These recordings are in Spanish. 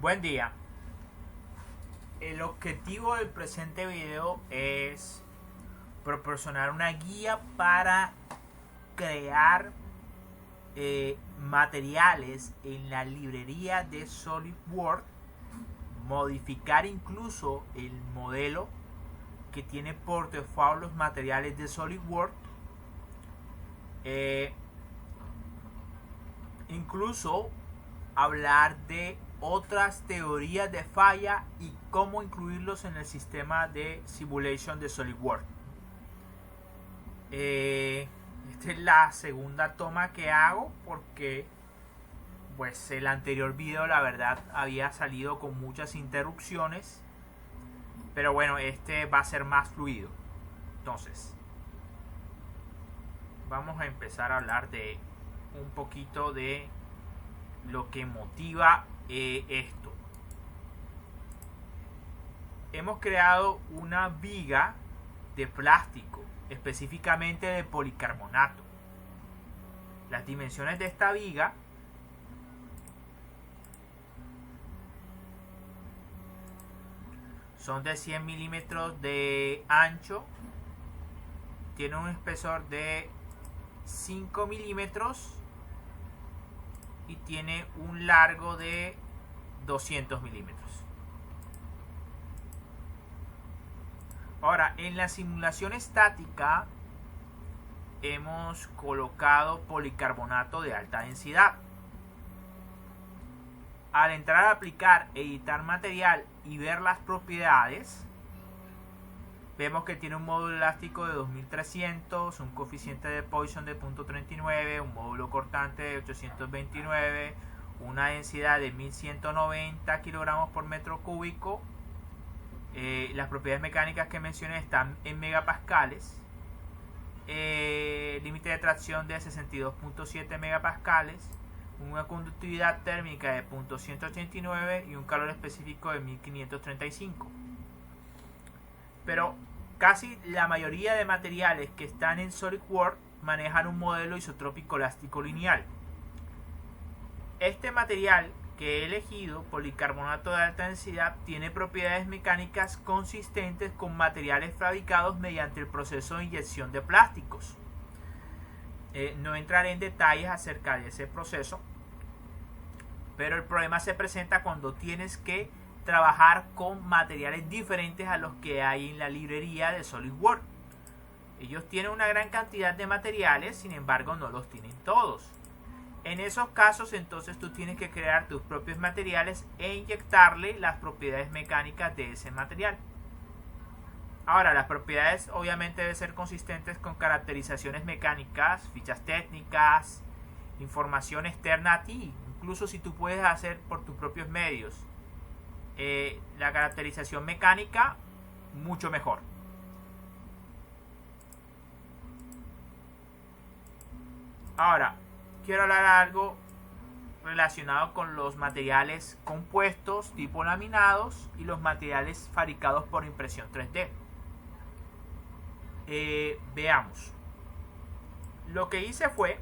Buen día. El objetivo del presente video es proporcionar una guía para crear materiales en la librería de SolidWorks, modificar incluso el modelo que tiene por default los materiales de SolidWorks, incluso hablar de otras teorías de falla y cómo incluirlos en el sistema de simulation de SolidWorks. Esta es la segunda toma que hago porque pues el anterior video la verdad había salido con muchas interrupciones, pero bueno, este va a ser más fluido. Entonces vamos a empezar a hablar de un poquito de lo que motiva esto. Hemos creado una viga de plástico, específicamente de policarbonato. Las dimensiones de esta viga son de 100 milímetros de ancho, tiene un espesor de 5 milímetros y tiene un largo de 200 milímetros. Ahora, en la simulación estática hemos colocado policarbonato de alta densidad. Al entrar a aplicar, editar material y ver las propiedades, vemos que tiene un módulo elástico de 2300, un coeficiente de Poisson de 0.39, un módulo cortante de 829, una densidad de 1190 kilogramos por metro cúbico. Las propiedades mecánicas que mencioné están en megapascales. Límite de tracción de 62.7 megapascales, una conductividad térmica de 0.189 y un calor específico de 1535. Pero casi la mayoría de materiales que están en SolidWorks manejan un modelo isotrópico elástico lineal. Este material que he elegido, policarbonato de alta densidad, tiene propiedades mecánicas consistentes con materiales fabricados mediante el proceso de inyección de plásticos. No entraré en detalles acerca de ese proceso, pero el problema se presenta cuando tienes que trabajar con materiales diferentes a los que hay en la librería de SolidWorks. Ellos tienen una gran cantidad de materiales, sin embargo no los tienen todos. En esos casos entonces tú tienes que crear tus propios materiales e inyectarle las propiedades mecánicas de ese material. Ahora, las propiedades obviamente deben ser consistentes con caracterizaciones mecánicas, fichas técnicas, información externa a ti, incluso si tú puedes hacer por tus propios medios la caracterización mecánica, mucho mejor. Ahora, quiero hablar algo relacionado con los materiales compuestos tipo laminados y los materiales fabricados por impresión 3D. Veamos. Lo que hice fue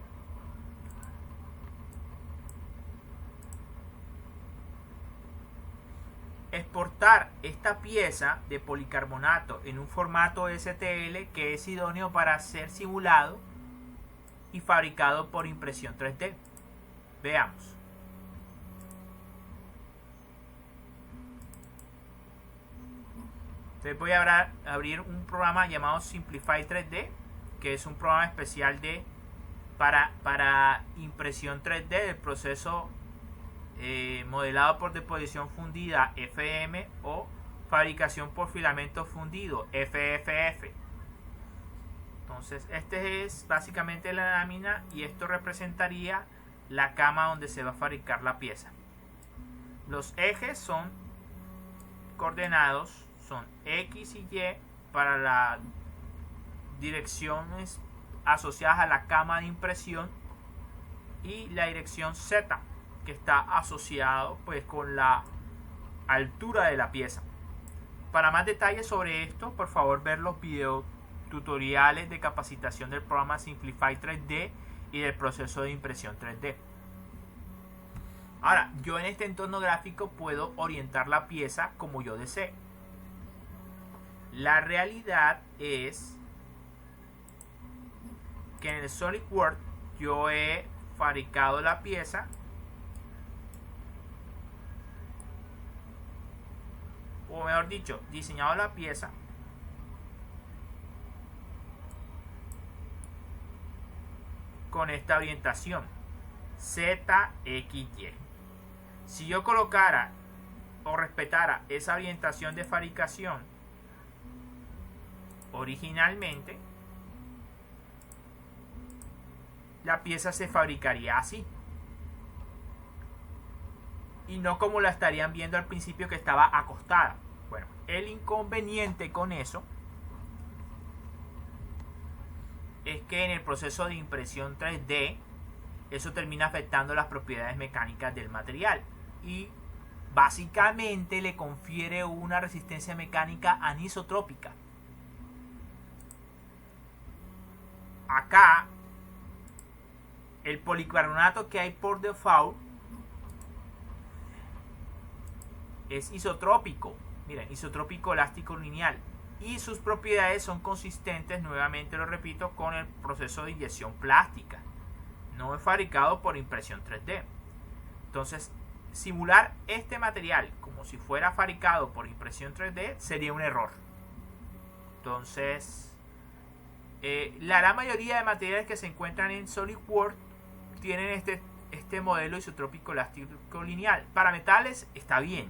exportar esta pieza de policarbonato en un formato STL que es idóneo para ser simulado y fabricado por impresión 3D. Veamos. Entonces voy a abrir un programa llamado Simplify 3D, que es un programa especial para impresión 3D del proceso modelado por deposición fundida FM o fabricación por filamento fundido FFF. Entonces este es básicamente la lámina y esto representaría la cama donde se va a fabricar la pieza. Los ejes son coordenados, son X y Y para las direcciones asociadas a la cama de impresión y la dirección Z que está asociado pues con la altura de la pieza. Para más detalles sobre esto, por favor ver los videos tutoriales de capacitación del programa Simplify 3D y del proceso de impresión 3D. Ahora, yo en este entorno gráfico puedo orientar la pieza como yo desee. La realidad es que en el SolidWorks yo he fabricado la pieza o mejor dicho, diseñado la pieza con esta orientación ZXY. Si yo colocara o respetara esa orientación de fabricación originalmente, la pieza se fabricaría así y no como la estarían viendo al principio, que estaba acostada. Bueno, el inconveniente con eso es que en el proceso de impresión 3D eso termina afectando las propiedades mecánicas del material y básicamente le confiere una resistencia mecánica anisotrópica. Acá el policarbonato que hay por default es isotrópico. Miren, isotrópico elástico lineal. Y sus propiedades son consistentes, nuevamente lo repito, con el proceso de inyección plástica. No es fabricado por impresión 3D. Entonces, simular este material como si fuera fabricado por impresión 3D sería un error. Entonces, la gran mayoría de materiales que se encuentran en SolidWorks tienen este modelo isotrópico elástico lineal. Para metales está bien,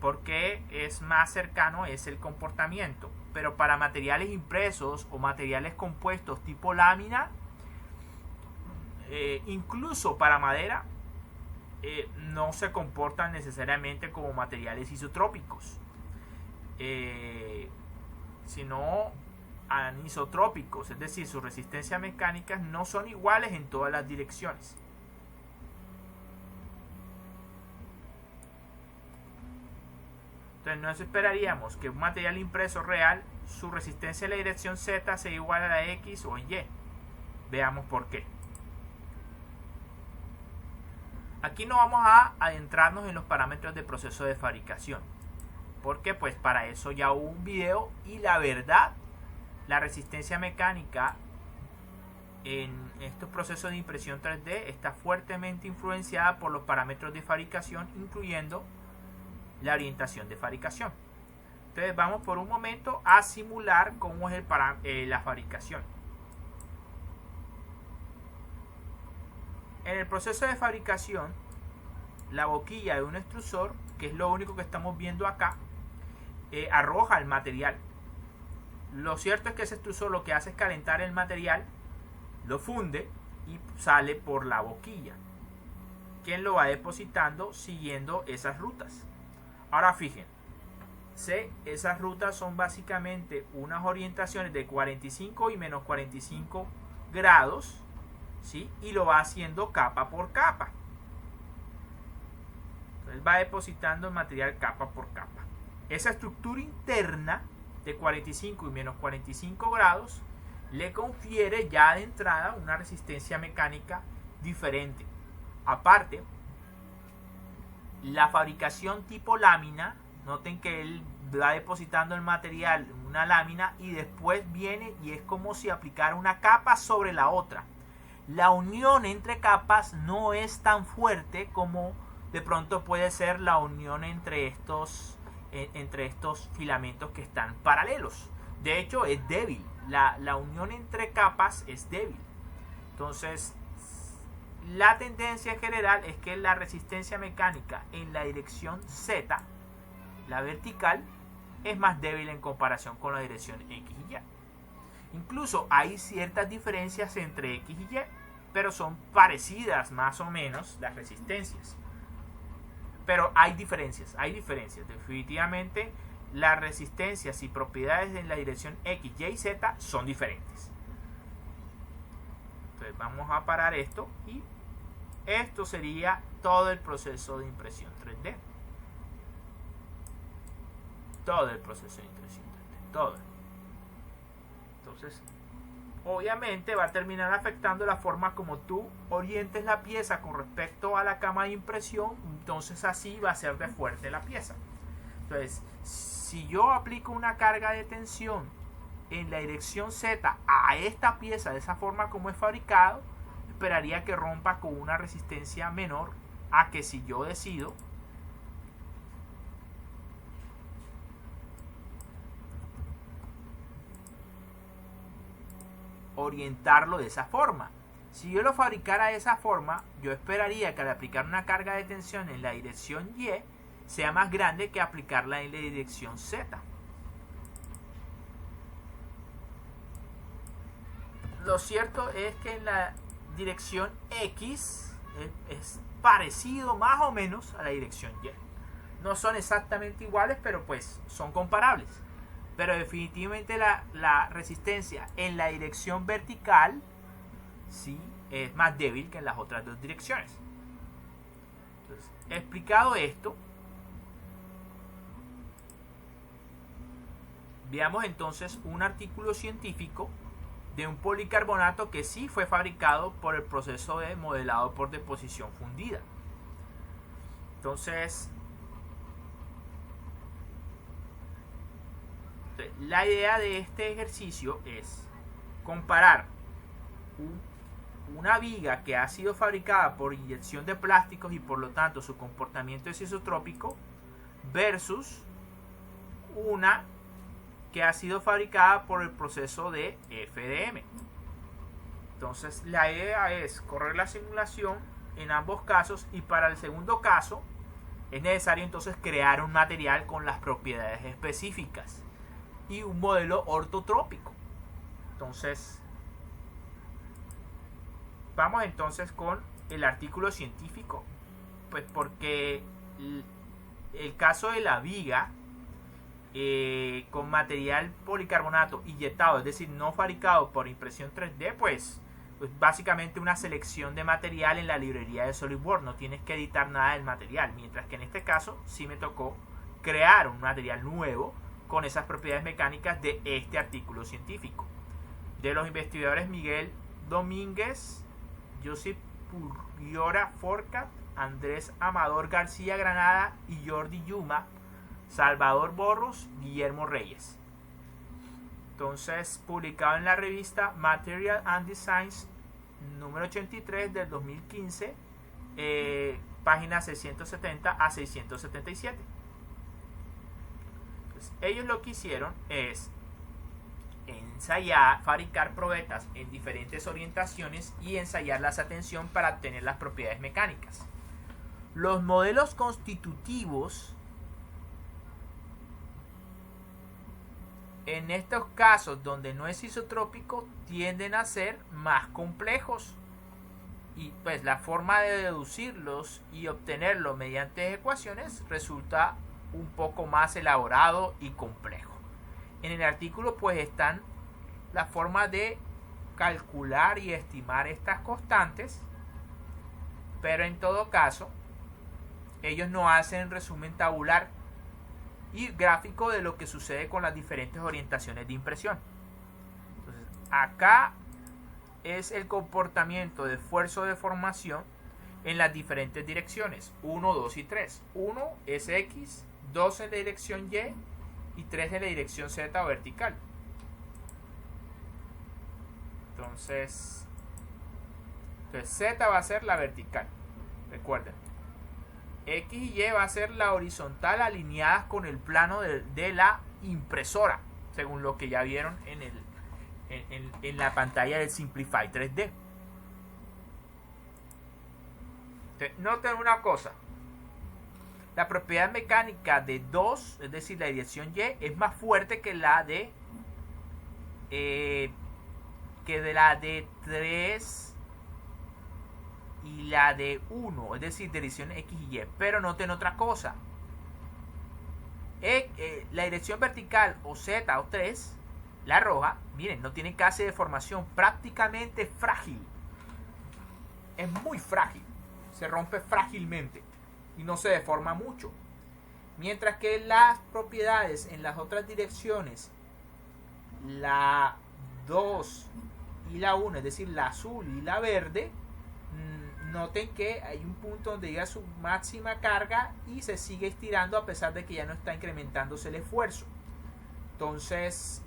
porque es más cercano, es el comportamiento. Pero para materiales impresos o materiales compuestos tipo lámina, incluso para madera, no se comportan necesariamente como materiales isotrópicos, sino anisotrópicos, es decir, sus resistencias mecánicas no son iguales en todas las direcciones. Entonces no esperaríamos que un material impreso real, su resistencia en la dirección Z sea igual a la X o Y. Veamos por qué. Aquí no vamos a adentrarnos en los parámetros del proceso de fabricación, porque pues para eso ya hubo un video y la verdad, la resistencia mecánica en estos procesos de impresión 3D está fuertemente influenciada por los parámetros de fabricación, incluyendo la orientación de fabricación. Entonces vamos por un momento a simular cómo es la fabricación. En el proceso de fabricación, la boquilla de un extrusor, que es lo único que estamos viendo acá, arroja el material. Lo cierto es que ese extrusor lo que hace es calentar el material, lo funde y sale por la boquilla, quien lo va depositando siguiendo esas rutas. Ahora fíjense, esas rutas son básicamente unas orientaciones de 45 y menos 45 grados, ¿sí? Y lo va haciendo capa por capa. Entonces va depositando el material capa por capa. Esa estructura interna de 45 y menos 45 grados le confiere ya de entrada una resistencia mecánica diferente. Aparte, la fabricación tipo lámina, noten que él va depositando el material en una lámina y después viene y es como si aplicara una capa sobre la otra. La unión entre capas no es tan fuerte como de pronto puede ser la unión entre estos filamentos que están paralelos. De hecho, es débil. La unión entre capas es débil. Entonces, la tendencia general es que la resistencia mecánica en la dirección Z, la vertical, es más débil en comparación con la dirección X y Y. Incluso hay ciertas diferencias entre X y Y, pero son parecidas más o menos las resistencias. Pero hay diferencias. Definitivamente las resistencias y propiedades en la dirección X, Y y Z son diferentes. Entonces vamos a parar esto y esto sería todo el proceso de impresión 3D. Todo el proceso de impresión 3D. Todo. Entonces obviamente va a terminar afectando la forma como tú orientes la pieza con respecto a la cama de impresión. Entonces así va a ser de fuerte la pieza. Entonces, si yo aplico una carga de tensión en la dirección Z a esta pieza de esa forma como es fabricado, esperaría que rompa con una resistencia menor a que si yo decido orientarlo de esa forma. Si yo lo fabricara de esa forma, yo esperaría que al aplicar una carga de tensión en la dirección Y sea más grande que aplicarla en la dirección Z. Lo cierto es que en la dirección X es parecido más o menos a la dirección Y. No son exactamente iguales, pero pues son comparables. Pero definitivamente la resistencia en la dirección vertical sí es más débil que en las otras dos direcciones. Entonces, explicado esto, veamos entonces un artículo científico de un policarbonato que sí fue fabricado por el proceso de modelado por deposición fundida. Entonces, la idea de este ejercicio es comparar una viga que ha sido fabricada por inyección de plásticos y por lo tanto su comportamiento es isotrópico versus una que ha sido fabricada por el proceso de FDM. Entonces la idea es correr la simulación en ambos casos, y para el segundo caso es necesario entonces crear un material con las propiedades específicas y un modelo ortotrópico. Entonces vamos entonces con el artículo científico, pues porque el caso de la viga con material policarbonato inyectado, es decir, no fabricado por impresión 3D, pues básicamente una selección de material en la librería de SolidWorks, no tienes que editar nada del material, mientras que en este caso sí me tocó crear un material nuevo con esas propiedades mecánicas de este artículo científico, de los investigadores Miguel Domínguez, Josep Purriora Forcat, Andrés Amador García Granada y Jordi Yuma, Salvador Borros, Guillermo Reyes. Entonces, publicado en la revista Material and Designs número 83 del 2015, páginas 670 a 677. Entonces, ellos lo que hicieron es ensayar, fabricar probetas en diferentes orientaciones y ensayarlas a tensión para obtener las propiedades mecánicas. Los modelos constitutivos en estos casos donde no es isotrópico tienden a ser más complejos, y pues la forma de deducirlos y obtenerlos mediante ecuaciones resulta un poco más elaborado y complejo. En el artículo pues están la forma de calcular y estimar estas constantes, pero en todo caso ellos no hacen resumen tabular y gráfico de lo que sucede con las diferentes orientaciones de impresión. Entonces, acá es el comportamiento de esfuerzo de deformación en las diferentes direcciones 1, 2 y 3. 1 es X, 2 en la dirección Y y 3 en la dirección Z vertical. Entonces Z va a ser la vertical, recuerden. X y Y va a ser la horizontal alineadas con el plano de la impresora, según lo que ya vieron en la pantalla del Simplify 3D. Entonces, noten una cosa: la propiedad mecánica de 2, es decir, la dirección Y, es más fuerte que la de 3 y la de 1, es decir, dirección X y Y. Pero noten otra cosa: la dirección vertical o Z o 3, la roja, miren, no tiene casi deformación, prácticamente frágil, es muy frágil, se rompe frágilmente y no se deforma mucho, mientras que las propiedades en las otras direcciones, la 2 y la 1, es decir, la azul y la verde, noten que hay un punto donde llega su máxima carga y se sigue estirando a pesar de que ya no está incrementándose el esfuerzo. Entonces,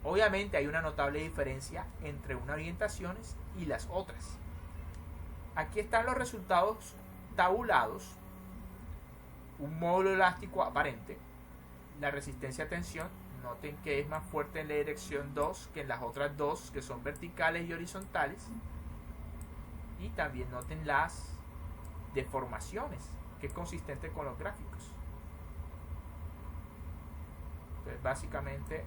obviamente hay una notable diferencia entre unas orientaciones y las otras. Aquí están los resultados tabulados. Un módulo elástico aparente. La resistencia a tensión, noten que es más fuerte en la dirección 2 que en las otras dos, que son verticales y horizontales. Y también noten las deformaciones, que es consistente con los gráficos. Entonces, básicamente,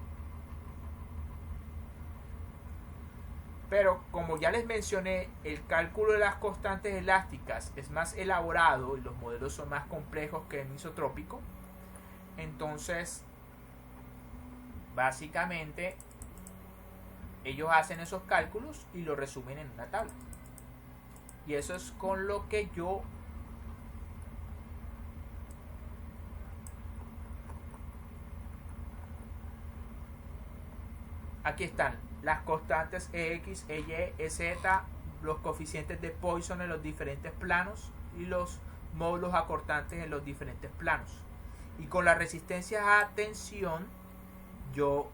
pero como ya les mencioné, el cálculo de las constantes elásticas es más elaborado y los modelos son más complejos que el isotrópico. Entonces, básicamente, ellos hacen esos cálculos y lo resumen en una tabla. Y eso es con lo que yo aquí están las constantes EX, EY, EZ, los coeficientes de Poisson en los diferentes planos y los módulos acortantes en los diferentes planos. Y con la resistencia a tensión yo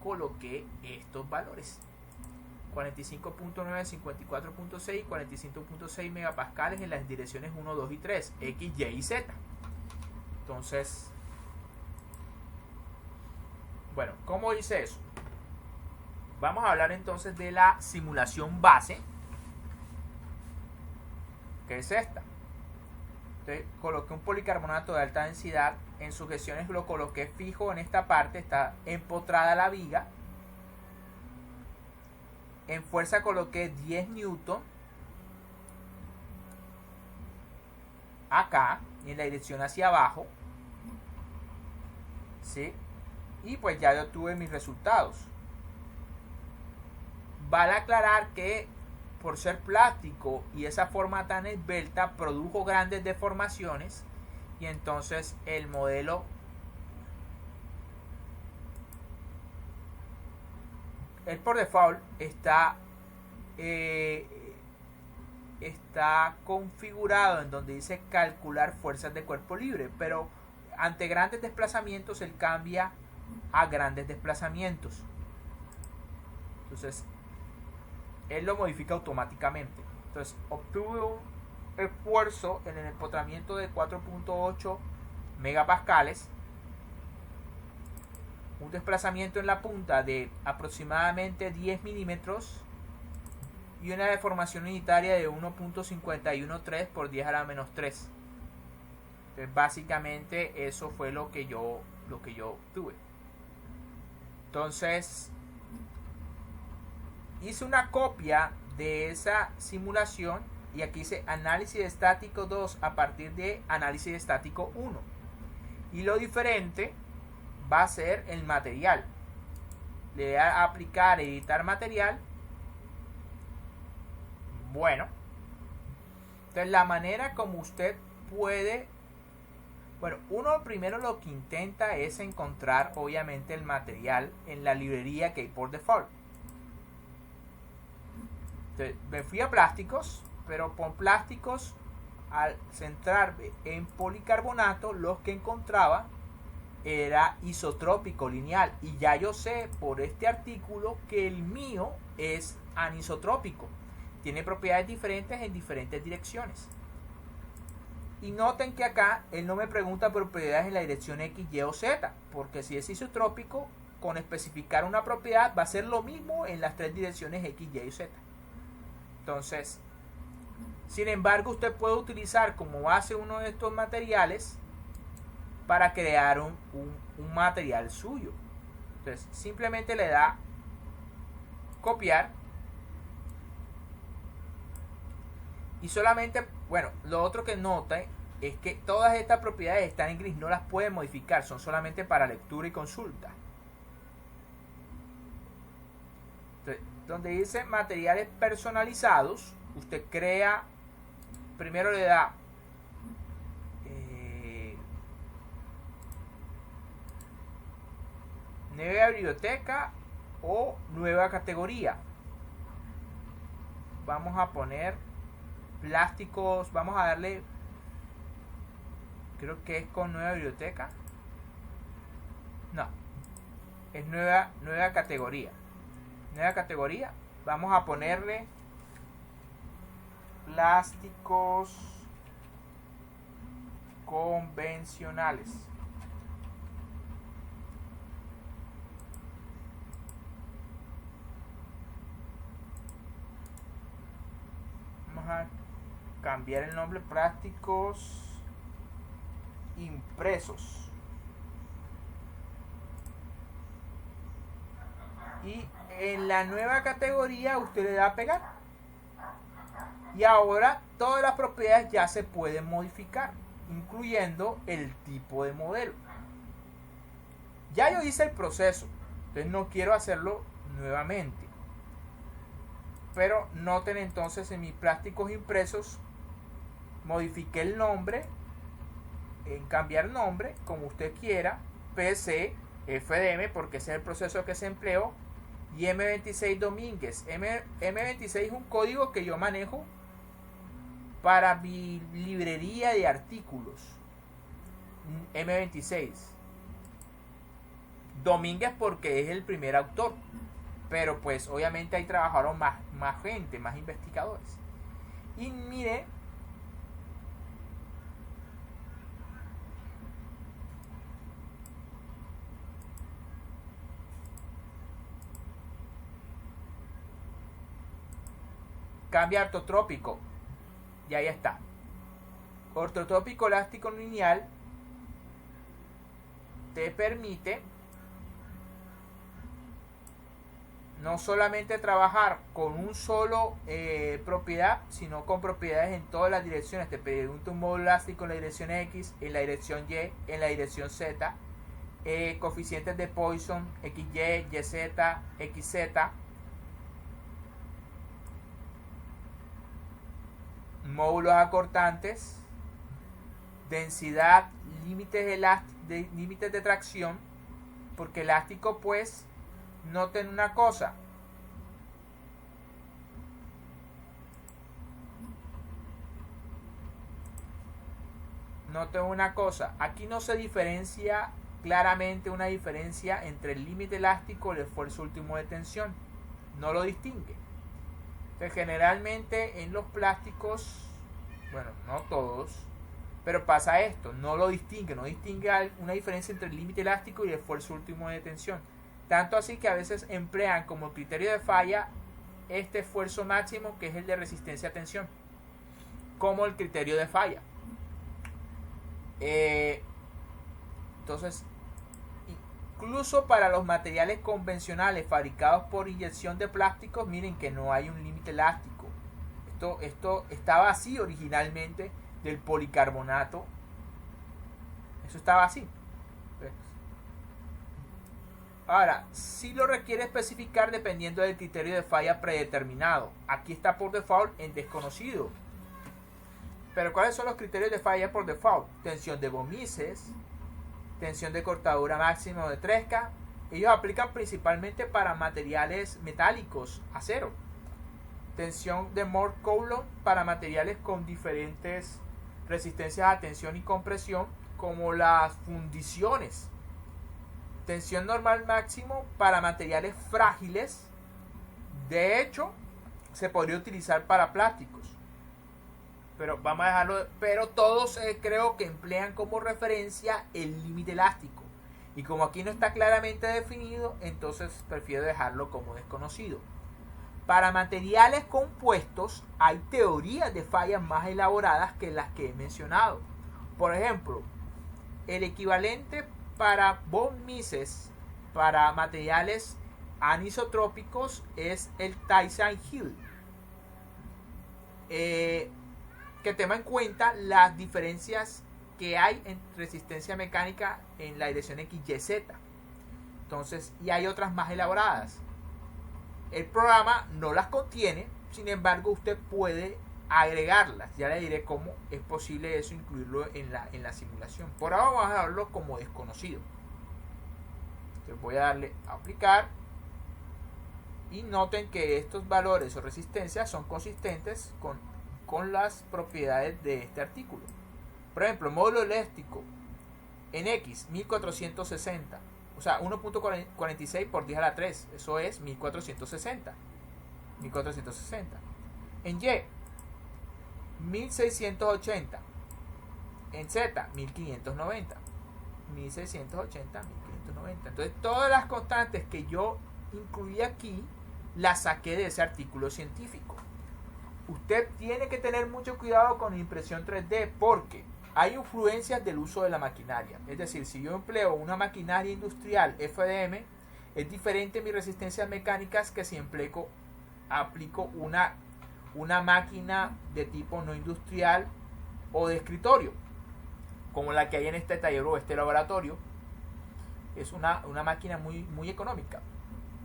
coloqué estos valores: 45.9, 54.6 y 45.6 megapascales en las direcciones 1, 2 y 3, X, Y y Z. Entonces, bueno, ¿cómo hice eso? Vamos a hablar entonces de la simulación base, que es esta. Entonces, coloqué un policarbonato de alta densidad. En sujeciones lo coloqué fijo en esta parte, está empotrada la viga. En fuerza coloqué 10 newton acá y en la dirección hacia abajo, ¿sí? Y pues ya yo obtuve mis resultados. Vale aclarar que por ser plástico y esa forma tan esbelta produjo grandes deformaciones, y entonces el modelo por default está configurado en donde dice calcular fuerzas de cuerpo libre, pero ante grandes desplazamientos él cambia a grandes desplazamientos. Entonces él lo modifica automáticamente. Entonces obtuve un esfuerzo en el empotramiento de 4.8 megapascales, un desplazamiento en la punta de aproximadamente 10 milímetros y una deformación unitaria de 1.513 por 10 a la menos 3. Entonces, básicamente eso fue lo que yo obtuve. Entonces hice una copia de esa simulación y aquí dice análisis estático 2 a partir de análisis estático 1, y lo diferente va a ser el material. Le voy a aplicar editar material. Bueno, entonces la manera como usted puede, bueno, uno primero lo que intenta es encontrar obviamente el material en la librería que hay por default. Entonces, me fui a plásticos, pero por plásticos, al centrarme en policarbonato, los que encontraba era isotrópico lineal, y ya yo sé por este artículo que el mío es anisotrópico, tiene propiedades diferentes en diferentes direcciones. Y noten que acá él no me pregunta propiedades en la dirección X, Y o Z, porque si es isotrópico, con especificar una propiedad va a ser lo mismo en las tres direcciones X, Y y Z. Entonces, sin embargo, usted puede utilizar como base uno de estos materiales para crear un material suyo. Entonces, simplemente le da copiar y solamente, bueno, lo otro que nota es que todas estas propiedades están en gris, no las puede modificar, son solamente para lectura y consulta. Entonces, donde dice materiales personalizados, usted crea, primero le da nueva biblioteca o nueva categoría. Vamos a poner plásticos, vamos a darle, creo que es con nueva biblioteca. No, es nueva categoría. Nueva categoría, vamos a ponerle plásticos convencionales. Vamos a cambiar el nombre, plásticos impresos. Y en la nueva categoría usted le da a pegar. Y ahora todas las propiedades ya se pueden modificar, incluyendo el tipo de modelo. Ya yo hice el proceso, entonces no quiero hacerlo nuevamente. Pero noten entonces en mis plásticos impresos, modifiqué el nombre, en cambiar nombre, como usted quiera, PC, FDM, porque ese es el proceso que se empleó, y M26 Domínguez. M26 es un código que yo manejo para mi librería de artículos. M26 Domínguez porque es el primer autor, pero pues obviamente ahí trabajaron más gente, más investigadores. Y mire, cambia ortotrópico, y ahí está. Ortotrópico elástico lineal te permite no solamente trabajar con un solo propiedad, sino con propiedades en todas las direcciones. Te pregunta un módulo elástico en la dirección X, en la dirección Y, en la dirección Z, coeficientes de Poisson, XY, YZ, XZ, módulos acortantes, densidad, límites de tracción, porque elástico pues noten una cosa, aquí no se diferencia claramente una diferencia entre el límite elástico y el esfuerzo último de tensión, no lo distingue. Entonces, generalmente en los plásticos, bueno, no todos, pero pasa esto, no distingue una diferencia entre el límite elástico y el esfuerzo último de tensión. Tanto así que a veces emplean como criterio de falla este esfuerzo máximo, que es el de resistencia a tensión, como el criterio de falla. Entonces, incluso para los materiales convencionales fabricados por inyección de plásticos, miren que no hay un límite elástico. Esto estaba así originalmente del policarbonato. Eso estaba así. Ahora, sí lo requiere especificar dependiendo del criterio de falla predeterminado. Aquí está por default en desconocido. Pero ¿cuáles son los criterios de falla por default? Tensión de Bomises, tensión de cortadura máxima de Tresca. Ellos aplican principalmente para materiales metálicos, acero. Tensión de Moore-Coulomb para materiales con diferentes resistencias a tensión y compresión, como las fundiciones. Tensión normal máximo para materiales frágiles. De hecho, se podría utilizar para plásticos. Pero vamos a dejarlo. Pero todos creo que emplean como referencia el límite elástico. Y como aquí no está claramente definido, entonces prefiero dejarlo como desconocido. Para materiales compuestos hay teorías de fallas más elaboradas que las que he mencionado. Por ejemplo, el equivalente para von Mises para materiales anisotrópicos es el Tyson-Hill, que toma en cuenta las diferencias que hay en resistencia mecánica en la dirección XYZ. Entonces, y hay otras más elaboradas. El programa no las contiene, sin embargo usted puede agregarlas. Ya le diré cómo es posible eso, incluirlo en la simulación. Por ahora vamos a dejarlo como desconocido. Entonces voy a darle a aplicar. Y noten que estos valores o resistencias son consistentes con las propiedades de este artículo. Por ejemplo, módulo eléctrico en X, 1460. O sea, 1.46 por 10 a la 3. Eso es 1460. 1460. En Y, 1680. En Z, 1590. 1680, 1590. Entonces, todas las constantes que yo incluí aquí, las saqué de ese artículo científico. Usted tiene que tener mucho cuidado con la impresión 3D porque hay influencias del uso de la maquinaria. Es decir, si yo empleo una maquinaria industrial FDM, es diferente mis resistencias mecánicas que si aplico una máquina de tipo no industrial o de escritorio, como la que hay en este taller o este laboratorio. Es una máquina muy económica,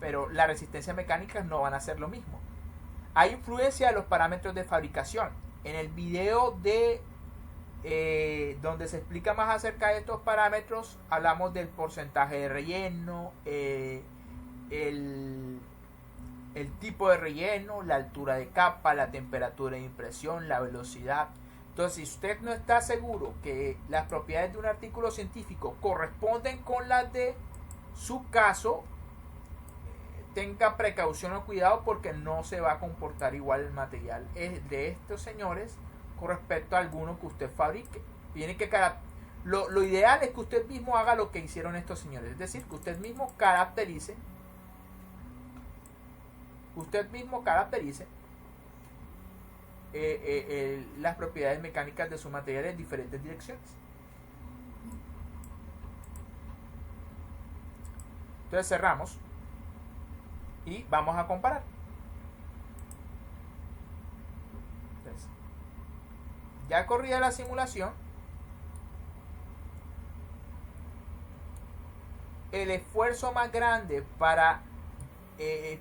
pero las resistencias mecánicas no van a ser lo mismo. Hay influencia de los parámetros de fabricación. En el video donde se explica más acerca de estos parámetros, hablamos del porcentaje de relleno, el tipo de relleno, la altura de capa, la temperatura de impresión, la velocidad. Entonces, si usted no está seguro que las propiedades de un artículo científico corresponden con las de su caso, tenga precaución o cuidado porque no se va a comportar igual el material de estos señores con respecto a alguno que usted fabrique. Tiene que lo ideal es que usted mismo haga lo que hicieron estos señores, es decir, que usted mismo caracterice las propiedades mecánicas de su material en diferentes direcciones. Entonces cerramos y vamos a comparar. Entonces, ya corrida la simulación, el esfuerzo más grande para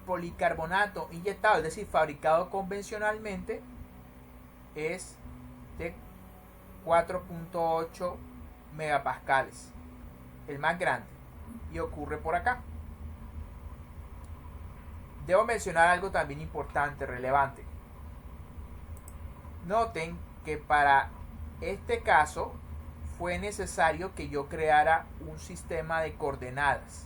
policarbonato inyectado, es decir, fabricado convencionalmente, es de 4.8 megapascales, el más grande, y ocurre por acá. Debo mencionar algo también importante, relevante. Noten que para este caso fue necesario que yo creara un sistema de coordenadas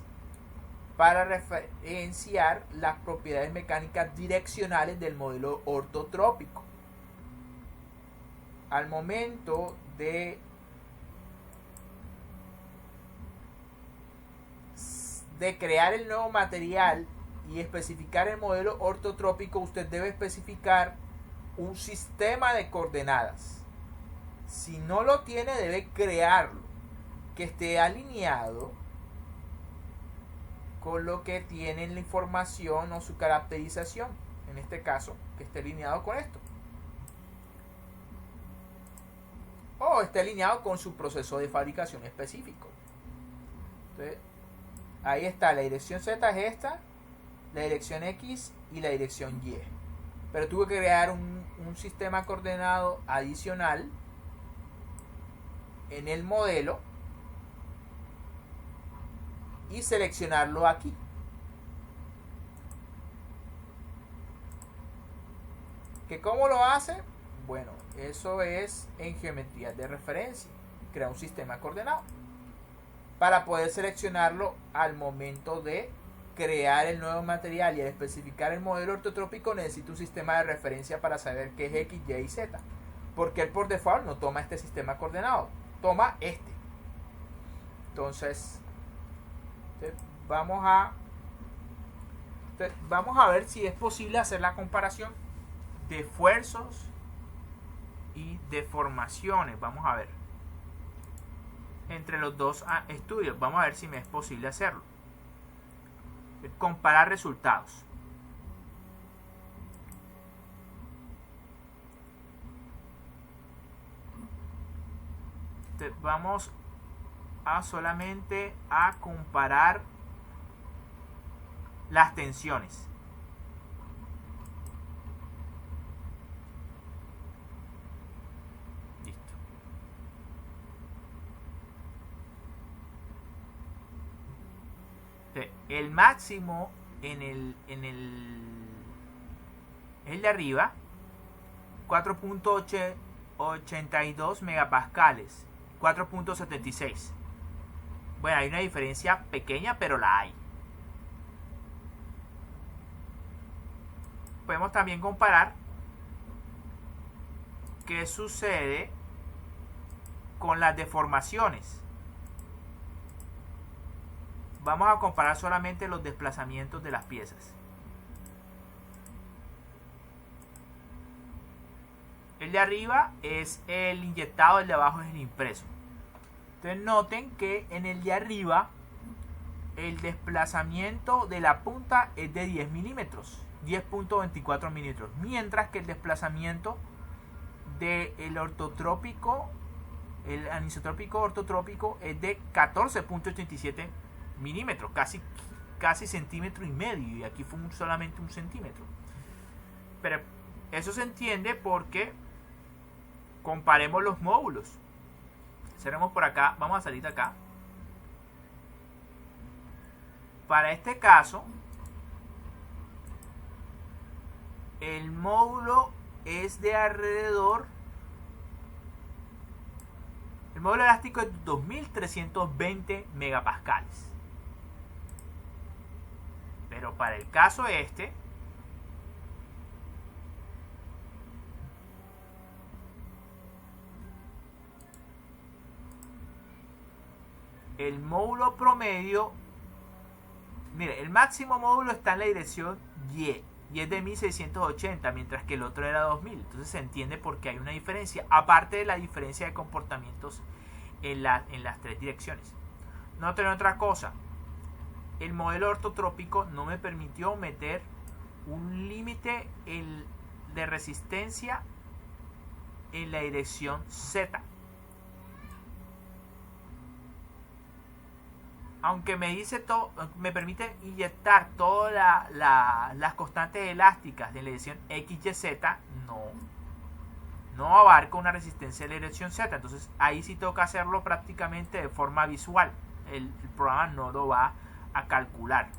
para referenciar las propiedades mecánicas direccionales del modelo ortotrópico. Al momento de crear el nuevo material y especificar el modelo ortotrópico, usted debe especificar un sistema de coordenadas. Si no lo tiene, debe crearlo, que esté alineado con lo que tiene la información o su caracterización. En este caso, que esté alineado con esto. O esté alineado con su proceso de fabricación específico. Entonces, ahí está, la dirección Z es esta, la dirección X y la dirección Y. Pero tuve que crear un sistema coordenado adicional en el modelo y seleccionarlo aquí. ¿Que cómo lo hace? Bueno, eso es en geometrías de referencia. Crea un sistema coordenado para poder seleccionarlo al momento de crear el nuevo material y al especificar el modelo ortotrópico. Necesito un sistema de referencia para saber qué es X, Y y Z, porque él por default no toma este sistema coordenado, toma este. Entonces vamos a ver si es posible hacer la comparación de esfuerzos y deformaciones. Vamos a ver entre los dos estudios. Vamos a ver si me es posible hacerlo. Comparar resultados. Vamos a solamente a comparar las tensiones. Listo. El máximo el de arriba, 4.82 megapascales, 4.76. Bueno, hay una diferencia pequeña, pero la hay. Podemos también comparar qué sucede con las deformaciones. Vamos a comparar solamente los desplazamientos de las piezas. El de arriba es el inyectado, el de abajo es el impreso. Entonces noten que en el de arriba el desplazamiento de la punta es de 10 milímetros, 10.24 milímetros, mientras que el desplazamiento del ortotrópico, el anisotrópico ortotrópico, es de 14.87 milímetros, casi centímetro y medio, y aquí fue solamente un centímetro. Pero eso se entiende porque comparemos los módulos. Cerremos por acá, vamos a salir de acá. Para este caso, el módulo es de alrededor, el módulo elástico es 2320 megapascales. Pero para el caso este, el módulo promedio, mire, el máximo módulo está en la dirección Y es de 1680, mientras que el otro era 2000. Entonces se entiende por qué hay una diferencia, aparte de la diferencia de comportamientos en las tres direcciones. Noten otra cosa, el modelo ortotrópico no me permitió meter un límite de resistencia en la dirección Z. Aunque me permite inyectar todas las constantes elásticas de la dirección X, Y, Z, no abarca una resistencia de la dirección Z. Entonces ahí sí toca hacerlo prácticamente de forma visual. El programa no lo va a calcular.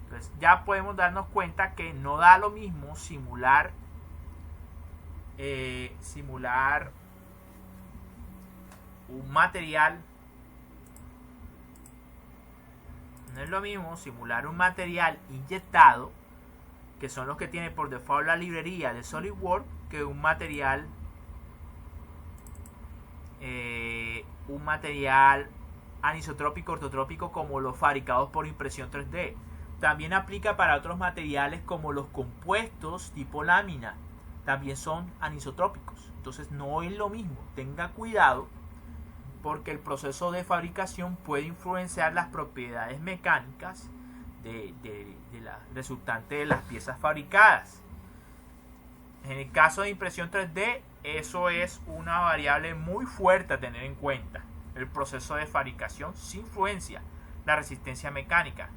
Entonces ya podemos darnos cuenta que no da lo mismo simular un material. No es lo mismo simular un material inyectado, que son los que tiene por default la librería de SolidWorks, que un material anisotrópico, ortotrópico, como los fabricados por impresión 3D. También aplica para otros materiales como los compuestos tipo lámina, también son anisotrópicos. Entonces no es lo mismo, tenga cuidado, porque el proceso de fabricación puede influenciar las propiedades mecánicas de la resultante de las piezas fabricadas. En el caso de impresión 3D, eso es una variable muy fuerte a tener en cuenta. El proceso de fabricación sí influencia la resistencia mecánica.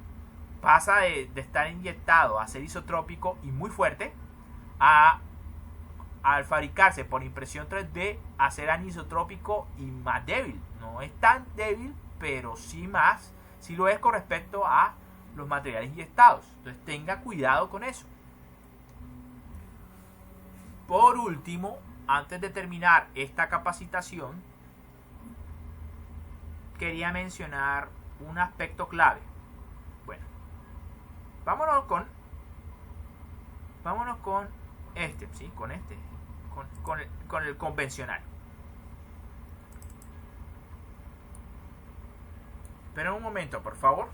Pasa de estar inyectado a ser isotrópico y muy fuerte al fabricarse por impresión 3D a ser anisotrópico y más débil. No es tan débil, pero sí lo es con respecto a los materiales inyectados. Entonces tenga cuidado con eso. Por último, antes de terminar esta capacitación, quería mencionar un aspecto clave. Bueno, vámonos con este, ¿sí? Con el convencional. Esperen un momento, por favor.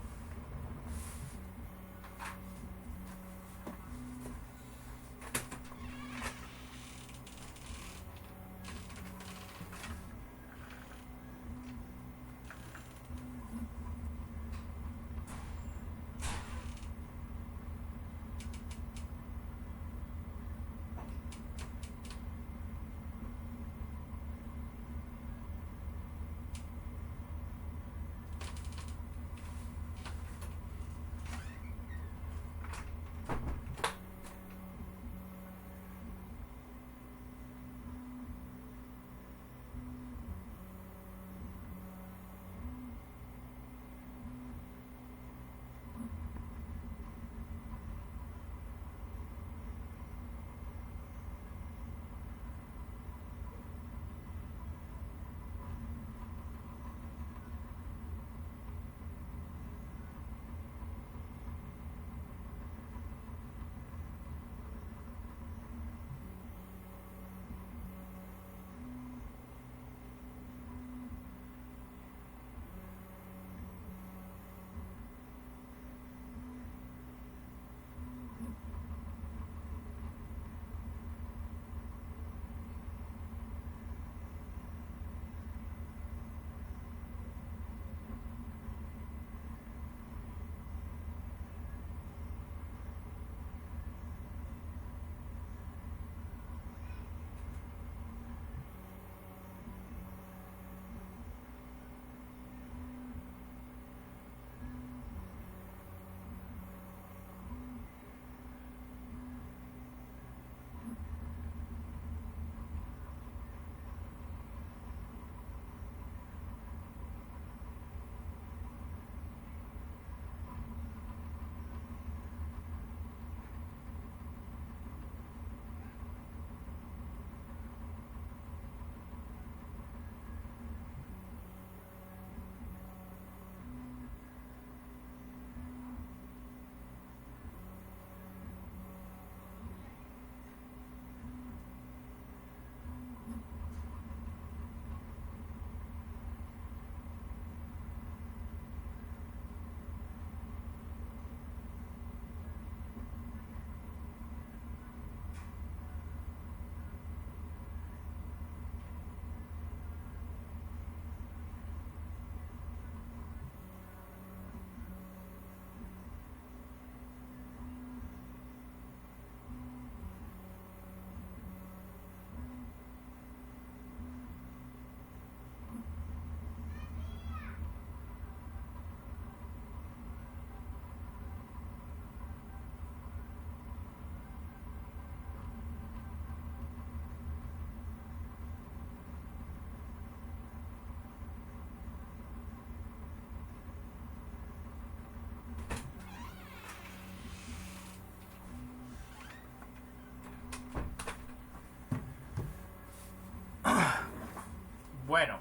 Bueno,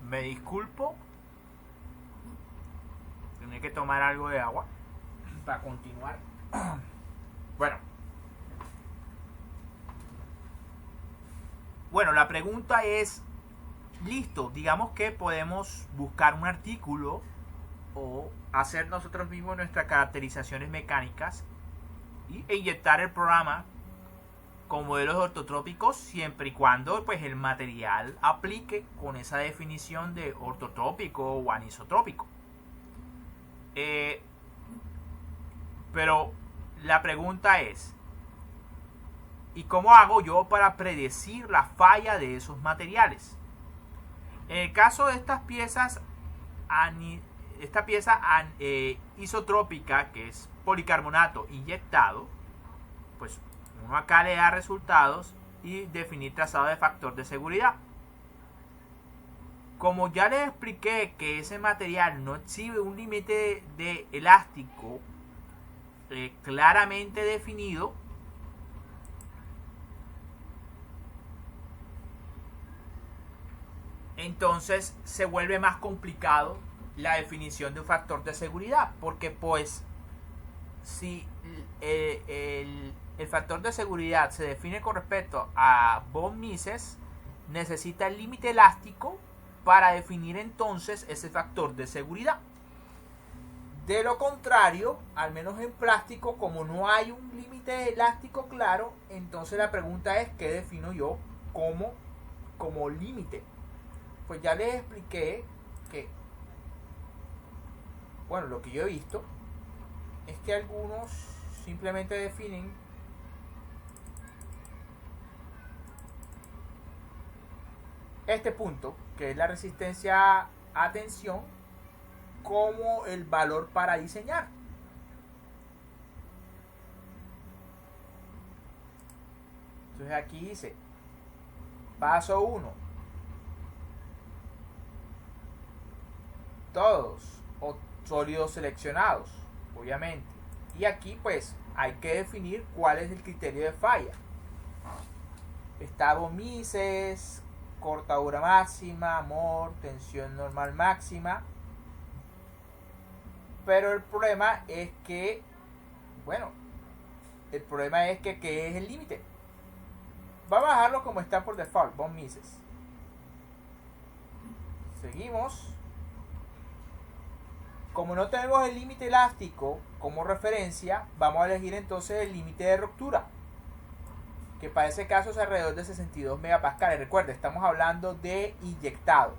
me disculpo. Tenía que tomar algo de agua para continuar. Bueno. Bueno, la pregunta es, listo, digamos que podemos buscar un artículo o hacer nosotros mismos nuestras caracterizaciones mecánicas e inyectar el programa con modelos ortotrópicos siempre y cuando pues el material aplique con esa definición de ortotrópico o anisotrópico. Pero la pregunta es, ¿y cómo hago yo para predecir la falla de esos materiales? En el caso de estas piezas, esta pieza isotrópica, que es policarbonato inyectado, pues uno acá le da resultados y definir trazado de factor de seguridad. Como ya les expliqué que ese material no exhibe un límite de elástico claramente definido, entonces se vuelve más complicado la definición de un factor de seguridad, porque pues si el factor de seguridad se define con respecto a von Mises, necesita el límite elástico para definir entonces ese factor de seguridad. De lo contrario, al menos en plástico, como no hay un límite elástico claro, entonces la pregunta es, ¿qué defino yo como límite? Pues ya les expliqué que, bueno, lo que yo he visto es que algunos simplemente definen este punto, que es la resistencia a tensión, como el valor para diseñar. Entonces aquí dice, paso 1, todos o sólidos seleccionados, obviamente. Y aquí pues hay que definir cuál es el criterio de falla. Está von Mises, cortadura máxima, amor, tensión normal máxima. Pero el problema es que, ¿qué es el límite? Vamos a dejarlo como está por default, von Mises. Seguimos. Como no tenemos el límite elástico como referencia, vamos a elegir entonces el límite de ruptura, que para ese caso es alrededor de 62 megapascales. Recuerden, estamos hablando de inyectado.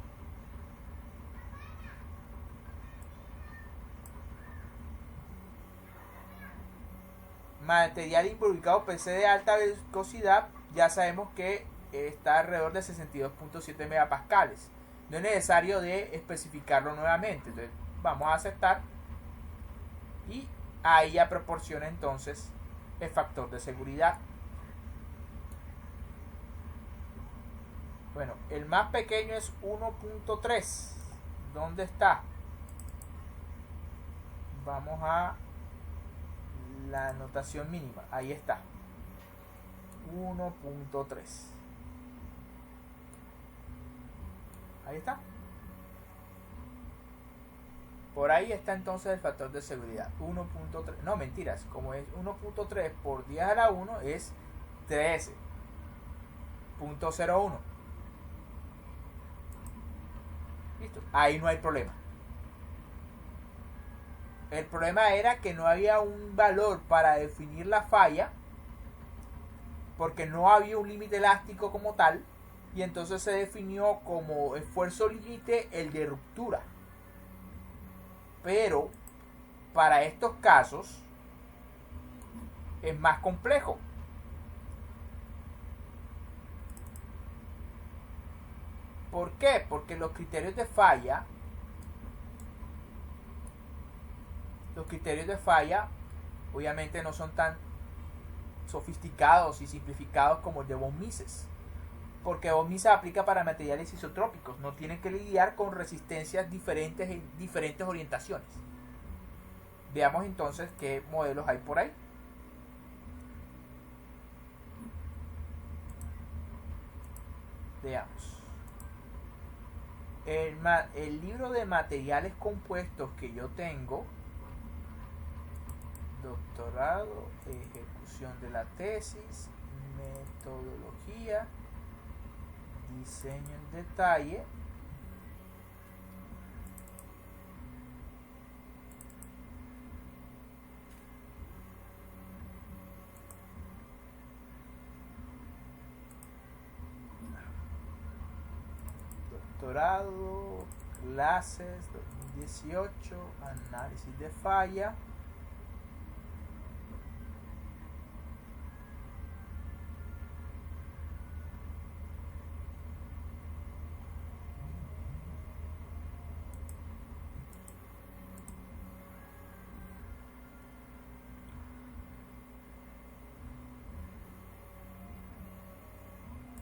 Material improvisado PC de alta viscosidad, ya sabemos que está alrededor de 62.7 megapascales. No es necesario de especificarlo nuevamente. Entonces vamos a aceptar y ahí ya proporciona entonces el factor de seguridad. Bueno, el más pequeño es 1.3. ¿Dónde está? Vamos a la notación mínima. Ahí está. 1.3. Ahí está. Por ahí está entonces el factor de seguridad. 1.3. No, mentiras. Como es 1.3 por 10 a la 1 es 13.01. Listo. Ahí no hay problema. El problema era que no había un valor para definir la falla, porque no había un límite elástico como tal, y entonces se definió como esfuerzo límite el de ruptura. Pero para estos casos es más complejo. ¿Por qué? Porque los criterios de falla obviamente no son tan sofisticados y simplificados como el de von Mises, porque von Mises aplica para materiales isotrópicos, no tienen que lidiar con resistencias diferentes en diferentes orientaciones. Veamos entonces qué modelos hay por ahí. Veamos. El libro de materiales compuestos que yo tengo, doctorado, ejecución de la tesis, metodología, diseño en detalle, doctorado, clases 2018, análisis de falla.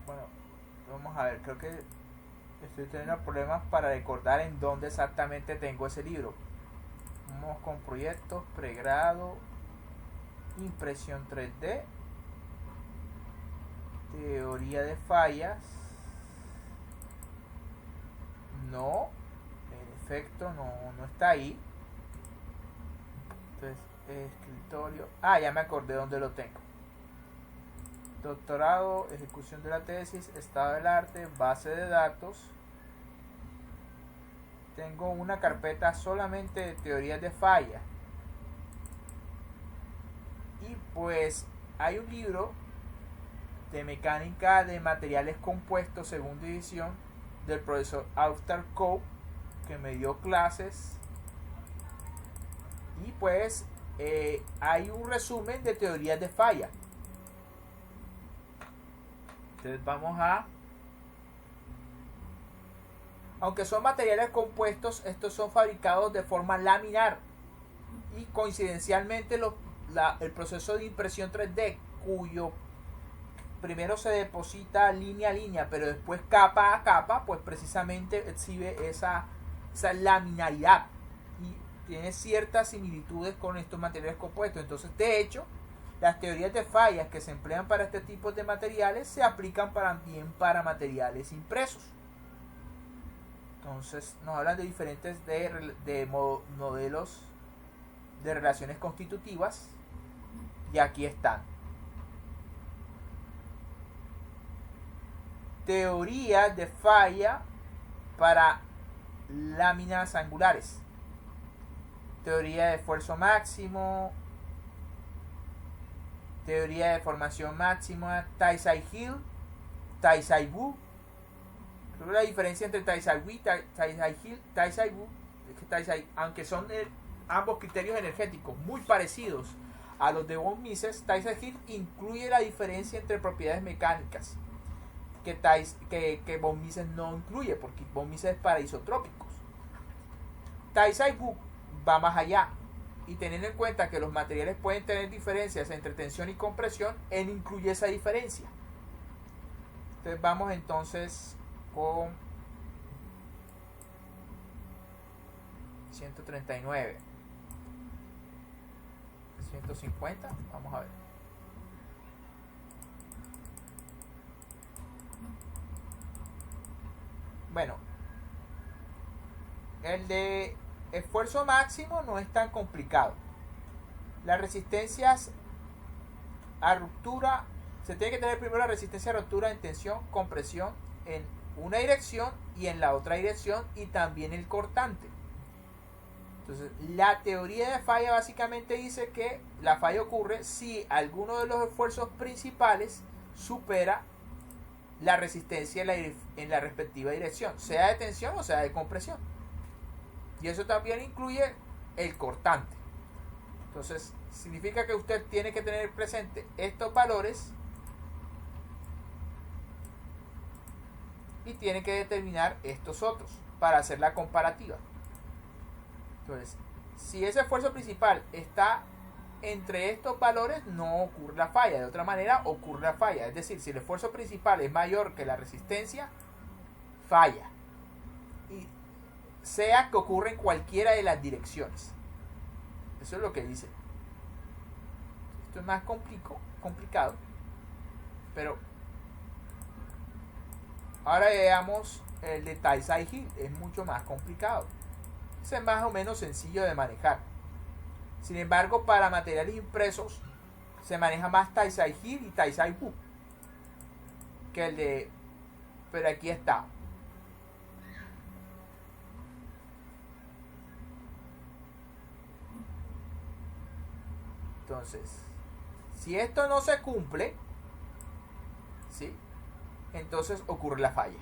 Bueno, vamos a ver, creo que estoy teniendo problemas para recordar en dónde exactamente tengo ese libro. Vamos con proyectos, pregrado, impresión 3D, teoría de fallas. No, en efecto no está ahí. Entonces, escritorio. Ah, ya me acordé dónde lo tengo. Doctorado, ejecución de la tesis, estado del arte, base de datos. Tengo una carpeta solamente de teorías de falla. Y pues hay un libro de mecánica de materiales compuestos, segunda edición, del profesor Arthur Coe, que me dio clases. Y pues hay un resumen de teorías de falla. Entonces vamos a... Aunque son materiales compuestos, estos son fabricados de forma laminar. Y coincidencialmente el proceso de impresión 3D, cuyo primero se deposita línea a línea, pero después capa a capa, pues precisamente exhibe esa laminaridad. Y tiene ciertas similitudes con estos materiales compuestos. Entonces, de hecho, las teorías de fallas que se emplean para este tipo de materiales se aplican también para materiales impresos. Entonces nos hablan de diferentes modelos de relaciones constitutivas y aquí están. Teoría de falla para láminas angulares. Teoría de esfuerzo máximo. Teoría de formación máxima. Taisai-Hill. Taisai-Wu. Creo que la diferencia entre Taisai-Wu y Taisai-Hill, Taisai-Wu, es que aunque son ambos criterios energéticos muy parecidos a los de von Mises, Taisai-Hill incluye la diferencia entre propiedades mecánicas que von Mises no incluye, porque von Mises es para isotrópicos. Taisai-Wu va más allá, y teniendo en cuenta que los materiales pueden tener diferencias entre tensión y compresión, él incluye esa diferencia. Entonces vamos entonces con 139, 150, vamos a ver. Bueno, el de esfuerzo máximo no es tan complicado. Las resistencias a ruptura, se tiene que tener primero la resistencia a ruptura en tensión, compresión en una dirección y en la otra dirección, y también el cortante. Entonces, la teoría de falla básicamente dice que la falla ocurre si alguno de los esfuerzos principales supera la resistencia en la respectiva dirección, sea de tensión o sea de compresión. Y eso también incluye el cortante. Entonces, significa que usted tiene que tener presente estos valores y tiene que determinar estos otros para hacer la comparativa. Entonces, si ese esfuerzo principal está entre estos valores, no ocurre la falla. De otra manera, ocurre la falla. Es decir, si el esfuerzo principal es mayor que la resistencia, falla. Y sea que ocurra en cualquiera de las direcciones. Eso es lo que dice. Esto es más complicado. Pero ahora veamos el de Taisai Hill es mucho más complicado. Es más o menos sencillo de manejar. Sin embargo, para materiales impresos se maneja más Taisai Hill y Taisai Bu que el de... Pero aquí está. Entonces, si esto no se cumple, ¿sí? Entonces ocurre la falla.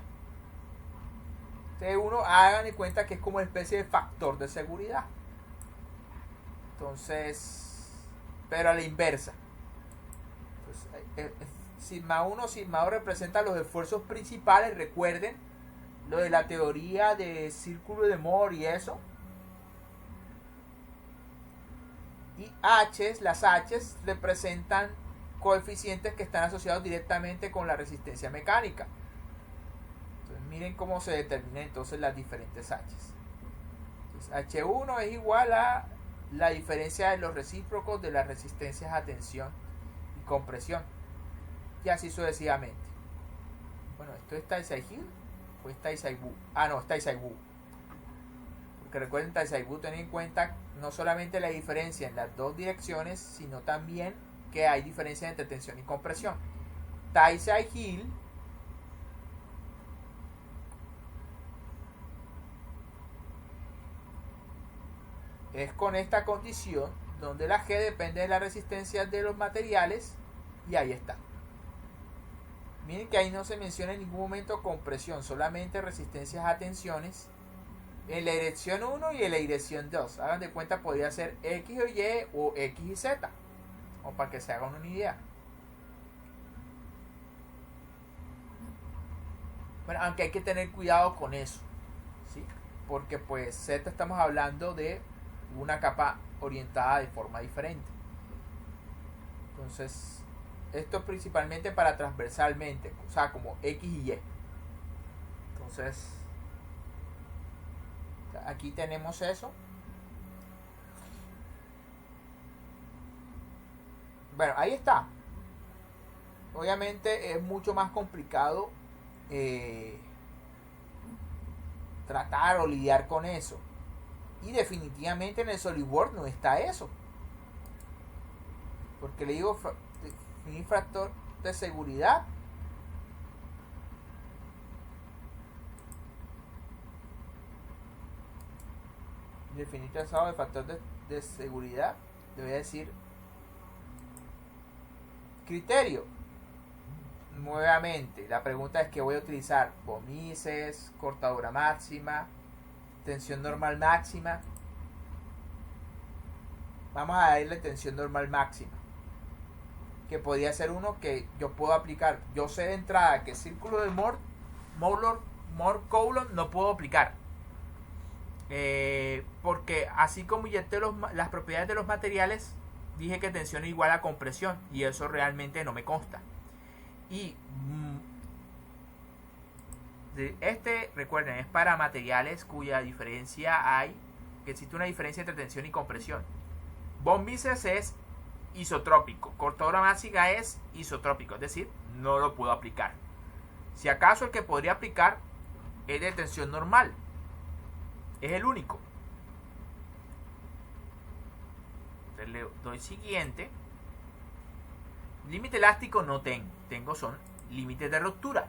Entonces uno hagan de cuenta que es como una especie de factor de seguridad. Entonces, pero a la inversa. Entonces, sigma 1, sigma 2 representa los esfuerzos principales. Recuerden lo de la teoría de círculo de Moore y eso. Y H, las H representan coeficientes que están asociados directamente con la resistencia mecánica. Entonces, miren cómo se determinan entonces las diferentes H. Entonces, H1 es igual a la diferencia de los recíprocos de las resistencias a tensión y compresión. Y así sucesivamente. Bueno, ¿esto es Taisai Hill o es Taisai Bu? Ah, no, es Taisai Bu. Porque recuerden, Taisai Bu, ten en cuenta no solamente la diferencia en las dos direcciones, sino también que hay diferencia entre tensión y compresión. Taisai Hill es con esta condición donde la G depende de la resistencia de los materiales y ahí está. Miren que ahí no se menciona en ningún momento compresión, solamente resistencias a tensiones en la dirección 1 y en la dirección 2. Hagan de cuenta, podría ser X o Y o X y Z, o para que se hagan una idea. Bueno, aunque hay que tener cuidado con eso, ¿sí? Porque pues Z estamos hablando de una capa orientada de forma diferente. Entonces, esto principalmente para transversalmente, o sea, como X y Y. Entonces, aquí tenemos eso. Bueno, ahí está. Obviamente es mucho más complicado tratar o lidiar con eso. Y definitivamente en el SolidWorks no está eso. Porque le digo, definir factor de seguridad. Definir trazado de factor de seguridad. Le voy a decir criterio. Nuevamente, la pregunta es que voy a utilizar bomices, cortadura máxima, tensión normal máxima. Vamos a darle tensión normal máxima, que podría ser uno que yo puedo aplicar. Yo sé de entrada que círculo de Moore-Coulomb no puedo aplicar, porque así como inyecté las propiedades de los materiales, dije que tensión es igual a compresión, y eso realmente no me consta. Y recuerden, es para materiales cuya diferencia que existe una diferencia entre tensión y compresión. Von Mises es isotrópico, cortadura máxima es isotrópico, es decir, no lo puedo aplicar. Si acaso el que podría aplicar es de tensión normal, es el único. Entonces le doy siguiente. Límite elástico no tengo son límites de ruptura.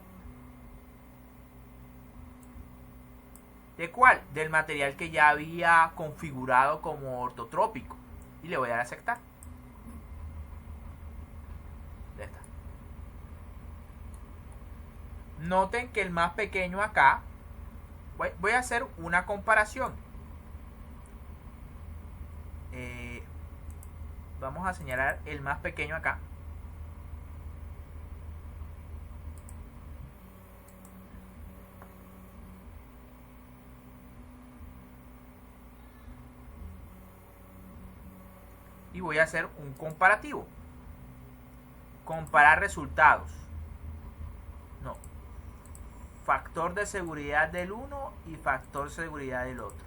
¿De cuál? Del material que ya había configurado como ortotrópico. Y le voy a dar a aceptar. Ya está. Noten que el más pequeño acá, voy a hacer una comparación. Vamos a señalar el más pequeño acá. Y voy a hacer un comparativo. Comparar resultados. No. Factor de seguridad del uno y factor de seguridad del otro.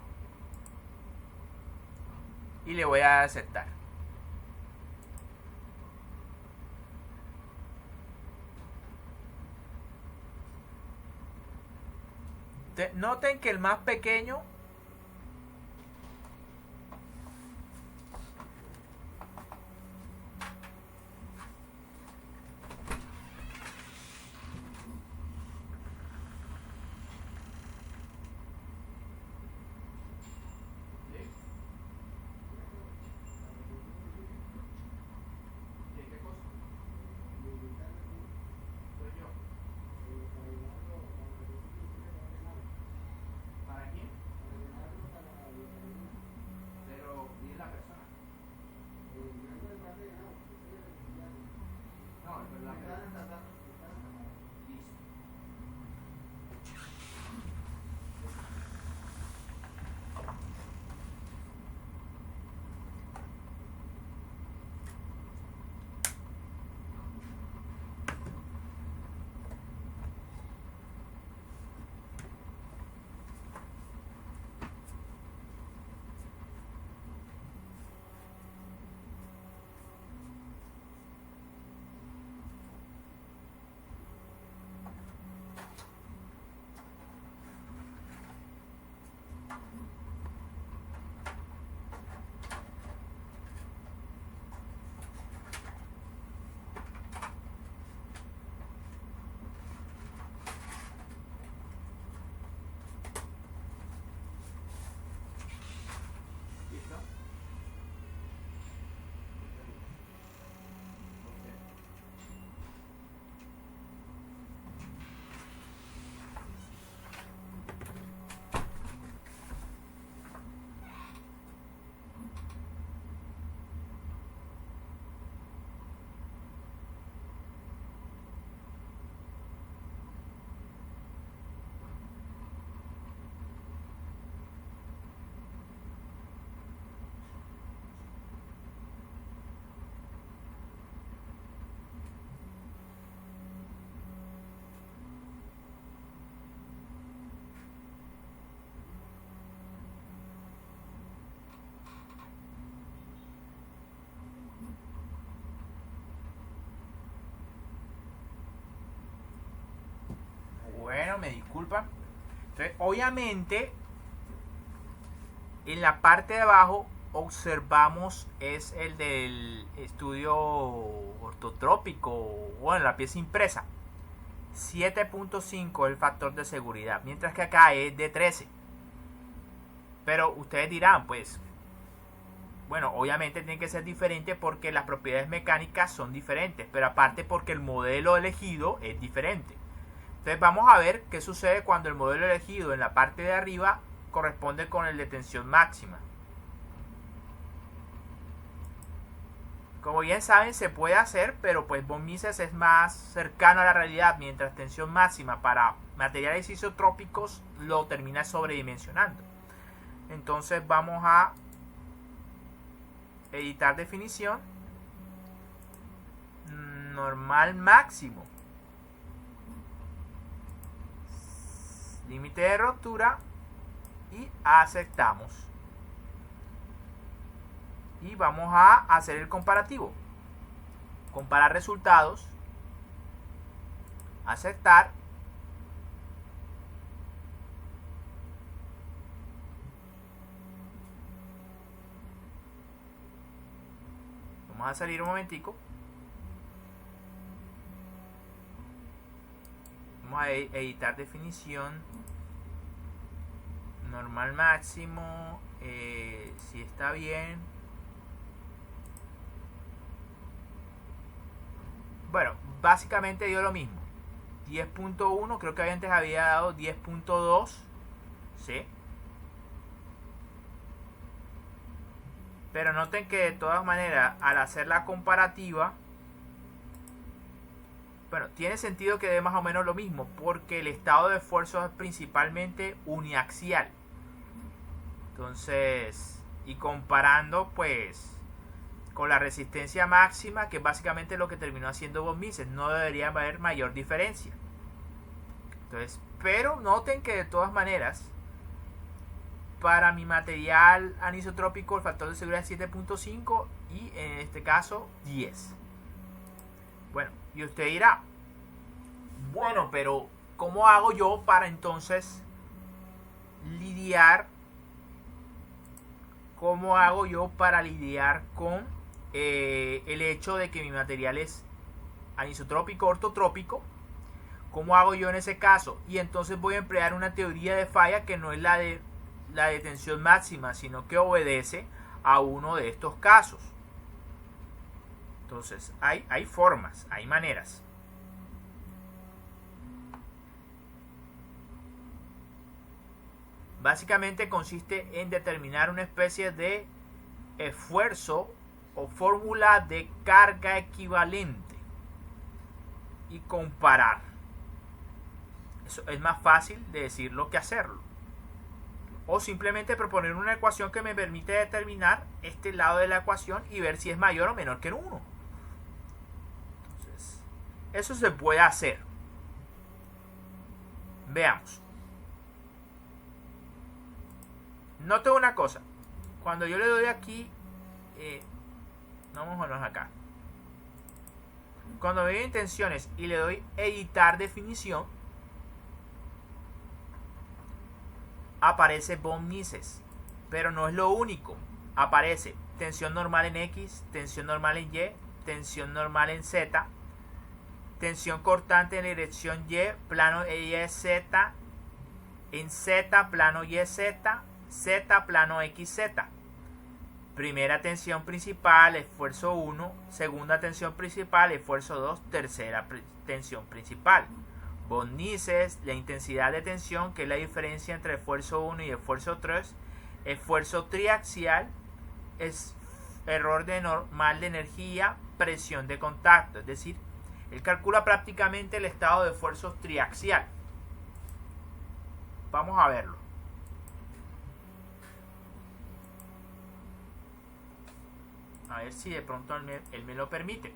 Y le voy a aceptar. Noten que el más pequeño Bueno, me disculpa. Entonces, obviamente, en la parte de abajo observamos es el del estudio ortotrópico, bueno, la pieza impresa. 7.5 es el factor de seguridad, mientras que acá es de 13. Pero ustedes dirán, pues, bueno, obviamente tiene que ser diferente porque las propiedades mecánicas son diferentes, pero aparte porque el modelo elegido es diferente. Entonces vamos a ver qué sucede cuando el modelo elegido en la parte de arriba corresponde con el de tensión máxima. Como bien saben, se puede hacer, pero pues von Mises es más cercano a la realidad, mientras tensión máxima para materiales isotrópicos lo termina sobredimensionando. Entonces vamos a editar definición, normal máximo, límite de rotura y aceptamos. Y vamos a hacer el comparativo. Comparar resultados. Aceptar. Vamos a salir un momentico. Vamos a editar definición. Normal máximo. Si está bien. Bueno, básicamente dio lo mismo. 10.1, creo que antes había dado 10.2. ¿Sí? Pero noten que de todas maneras, al hacer la comparativa, bueno, tiene sentido que dé más o menos lo mismo, porque el estado de esfuerzo es principalmente uniaxial. Entonces, y comparando, pues, con la resistencia máxima, que es básicamente lo que terminó haciendo von Mises, no debería haber mayor diferencia. Entonces, pero noten que de todas maneras, para mi material anisotrópico el factor de seguridad es 7.5 y en este caso 10. Bueno, y usted dirá, bueno, pero ¿cómo hago yo para entonces lidiar, cómo hago yo para lidiar con el hecho de que mi material es anisotrópico, ortotrópico. ¿Cómo hago yo en ese caso? Y entonces voy a emplear una teoría de falla que no es la de tensión máxima, sino que obedece a uno de estos casos. Entonces, hay formas, hay maneras. Básicamente consiste en determinar una especie de esfuerzo o fórmula de carga equivalente y comparar. Eso es más fácil de decirlo que hacerlo. O simplemente proponer una ecuación que me permite determinar este lado de la ecuación y ver si es mayor o menor que el 1. Entonces, eso se puede hacer. Veamos. Note una cosa. Cuando yo le doy aquí, vamos a ponernos acá. Cuando me doy intenciones y le doy editar definición, aparece von Mises, pero no es lo único. Aparece tensión normal en X, tensión normal en Y, tensión normal en Z, tensión cortante en la dirección Y, plano YZ, en Z, plano YZ, Z, plano XZ. Primera tensión principal, esfuerzo 1, segunda tensión principal, esfuerzo 2, tercera tensión principal. Von Mises, la intensidad de tensión, que es la diferencia entre esfuerzo 1 y esfuerzo 3, esfuerzo triaxial, es error de normal de energía, presión de contacto, es decir, él calcula prácticamente el estado de esfuerzo triaxial. Vamos a verlo. A ver si de pronto él me lo permite.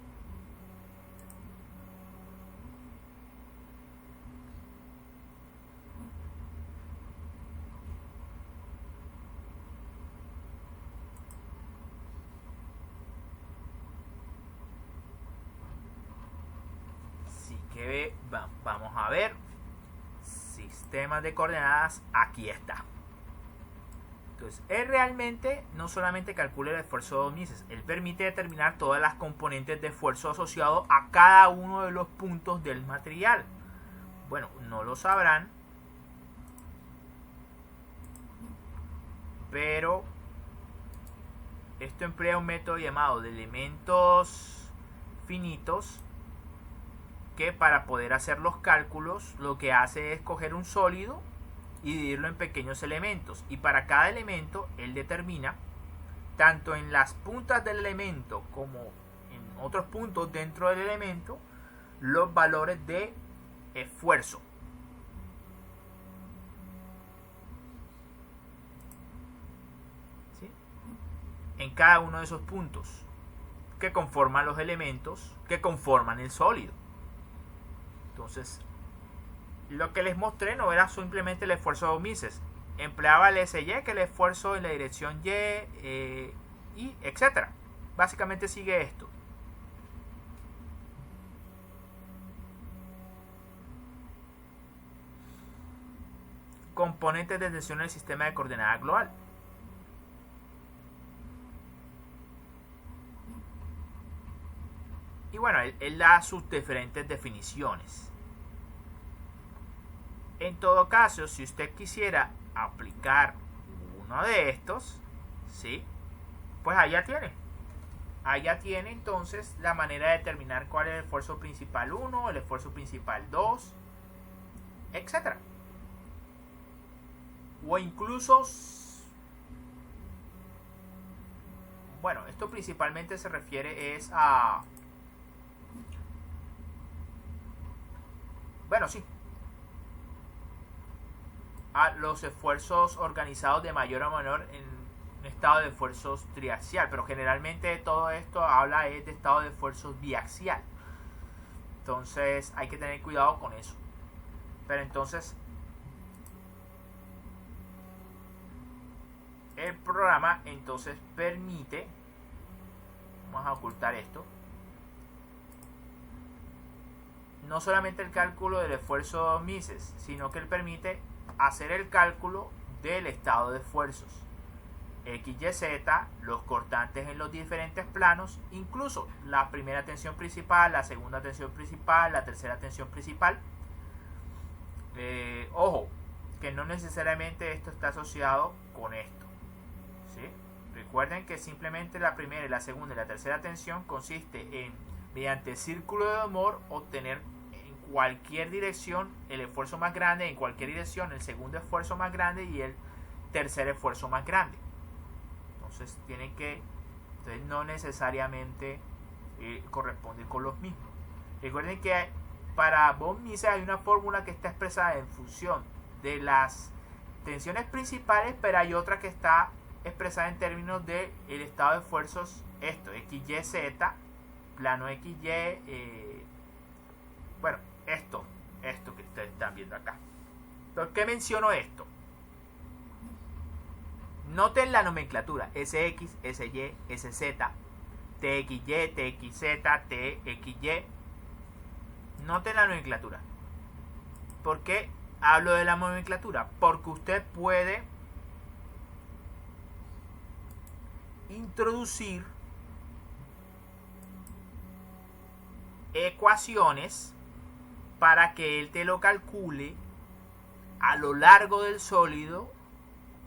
Así que vamos a ver. Sistemas de coordenadas, aquí está. Entonces, él realmente no solamente calcula el esfuerzo de von Mises, él permite determinar todas las componentes de esfuerzo asociado a cada uno de los puntos del material. Bueno, no lo sabrán, pero esto emplea un método llamado de elementos finitos, que para poder hacer los cálculos lo que hace es coger un sólido y dividirlo en pequeños elementos, y para cada elemento él determina, tanto en las puntas del elemento como en otros puntos dentro del elemento, los valores de esfuerzo. ¿Sí? En cada uno de esos puntos que conforman los elementos que conforman el sólido. Entonces, lo que les mostré no era simplemente el esfuerzo de von Mises. Empleaba el SY, que es el esfuerzo en la dirección Y, y etcétera. Básicamente sigue esto. Componentes de tensión en el sistema de coordenadas global. Y bueno, él da sus diferentes definiciones. En todo caso, si usted quisiera aplicar uno de estos, ¿sí? Pues allá tiene. Allá tiene entonces la manera de determinar cuál es el esfuerzo principal 1, el esfuerzo principal 2, etc. O incluso, bueno, esto principalmente se refiere es a, bueno, sí, a los esfuerzos organizados de mayor a menor en un estado de esfuerzos triaxial, pero generalmente todo esto habla de estado de esfuerzos biaxial. Entonces hay que tener cuidado con eso. Pero entonces el programa entonces permite, vamos a ocultar esto, no solamente el cálculo del esfuerzo Mises, sino que él permite hacer el cálculo del estado de esfuerzos. X, Y, Z, los cortantes en los diferentes planos, incluso la primera tensión principal, la segunda tensión principal, la tercera tensión principal. Ojo, que no necesariamente esto está asociado con esto, ¿sí? Recuerden que simplemente la primera, la segunda y la tercera tensión consiste en, mediante círculo de Mohr, obtener en cualquier dirección el esfuerzo más grande, en cualquier dirección el segundo esfuerzo más grande y el tercer esfuerzo más grande. Entonces no necesariamente corresponde con los mismos. Recuerden que para von Mises hay una fórmula que está expresada en función de las tensiones principales, pero hay otra que está expresada en términos del estado de esfuerzos, esto, X, Y, Z, plano X, Y, bueno, esto que ustedes están viendo acá. ¿Por qué menciono esto? Noten la nomenclatura, SX, SY, SZ, TXY, TXZ, TXY. Noten la nomenclatura. ¿Por qué hablo de la nomenclatura? Porque usted puede introducir ecuaciones para que él te lo calcule a lo largo del sólido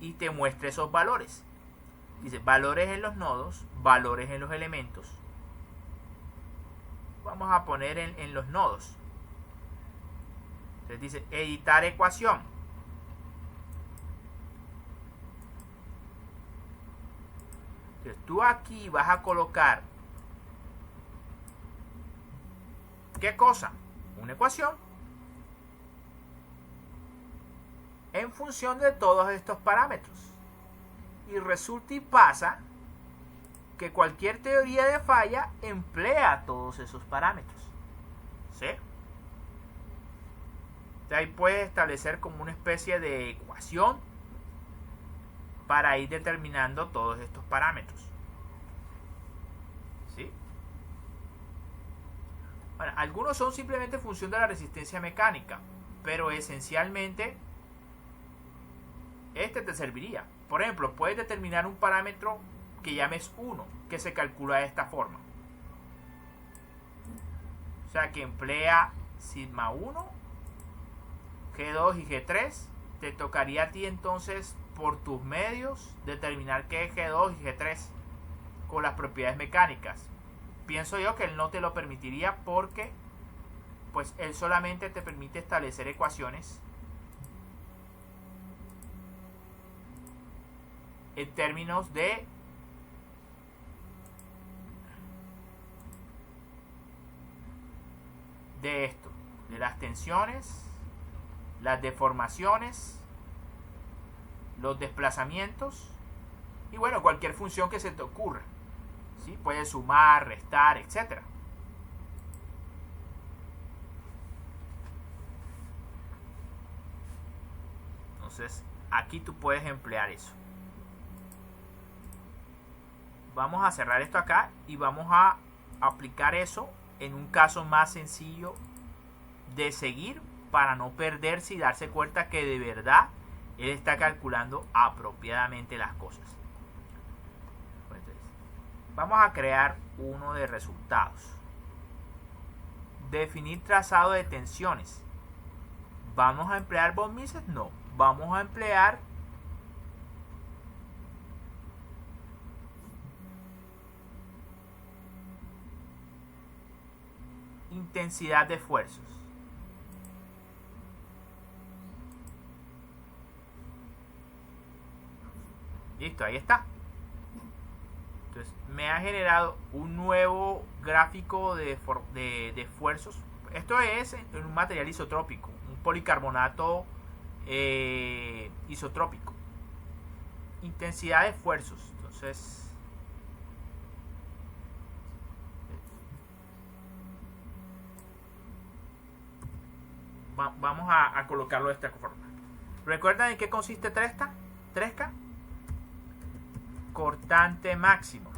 y te muestre esos valores. Dice valores en los nodos, valores en los elementos. Vamos a poner en los nodos. Entonces dice editar ecuación. Entonces tú aquí vas a colocar ¿qué cosa? Una ecuación en función de todos estos parámetros. Y resulta y pasa que cualquier teoría de falla emplea todos esos parámetros. ¿Sí? Ahí puedes establecer como una especie de ecuación para ir determinando todos estos parámetros. ¿Sí? Bueno, algunos son simplemente función de la resistencia mecánica, pero esencialmente este te serviría. Por ejemplo, puedes determinar un parámetro que llames 1, que se calcula de esta forma. O sea, que emplea sigma 1, G2 y G3. Te tocaría a ti entonces, por tus medios, determinar qué es G2 y G3 con las propiedades mecánicas. Pienso yo que él no te lo permitiría porque pues él solamente te permite establecer ecuaciones en términos de esto, de las tensiones, las deformaciones, los desplazamientos y bueno, cualquier función que se te ocurra. ¿Sí? Puedes sumar, restar, etc. Entonces aquí tú puedes emplear eso. Vamos a cerrar esto acá y vamos a aplicar eso en un caso más sencillo de seguir para no perderse y darse cuenta que de verdad él está calculando apropiadamente las cosas. Entonces, vamos a crear uno de resultados. Definir trazado de tensiones. ¿Vamos a emplear von Mises? No. Vamos a emplear intensidad de esfuerzos. Listo, ahí está. Entonces me ha generado un nuevo gráfico de esfuerzos. Esto es en un material isotrópico, un policarbonato isotrópico. Intensidad de esfuerzos. Entonces vamos a colocarlo de esta forma. ¿Recuerdan en qué consiste Tresca? Cortante máximo.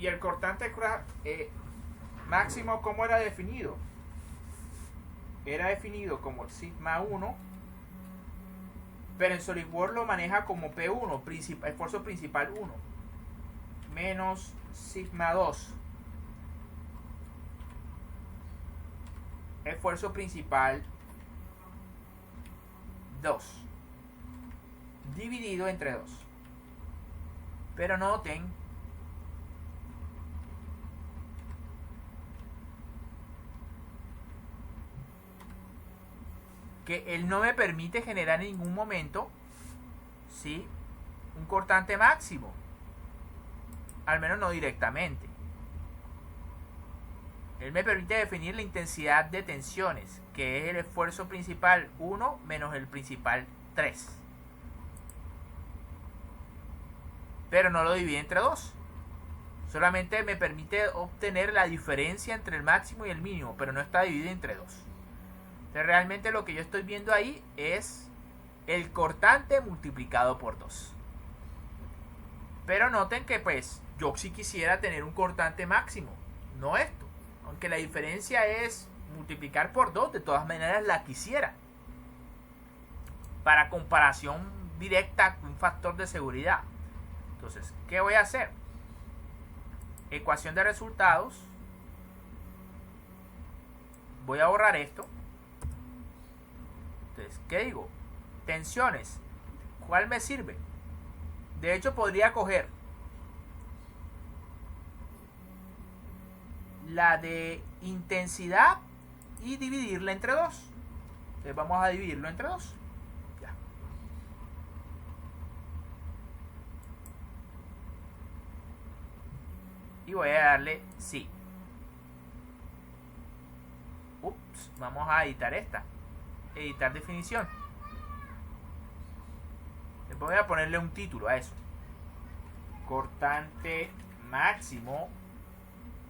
Y el cortante máximo, ¿cómo era definido? Era definido como sigma 1, pero en SolidWorks lo maneja como P1, esfuerzo principal 1, menos sigma 2, esfuerzo principal 2, dividido entre 2. Pero noten que él no me permite generar en ningún momento, ¿sí?, un cortante máximo, al menos no directamente. Él me permite definir la intensidad de tensiones, que es el esfuerzo principal 1 menos el principal 3, pero no lo divide entre 2. Solamente me permite obtener la diferencia entre el máximo y el mínimo, pero no está dividido entre 2. Entonces, realmente lo que yo estoy viendo ahí es el cortante multiplicado por 2. Pero noten que pues yo sí quisiera tener un cortante máximo, no esto. Aunque la diferencia es multiplicar por 2, de todas maneras la quisiera. Para comparación directa, un factor de seguridad. Entonces, ¿qué voy a hacer? Ecuación de resultados. Voy a borrar esto. Entonces, ¿qué digo? Tensiones. ¿Cuál me sirve? De hecho, podría coger la de intensidad y dividirla entre 2. Entonces, vamos a dividirlo entre 2. Ya. Y voy a darle sí. Ups, vamos a editar esta. Editar definición. Voy a ponerle un título a eso. Cortante máximo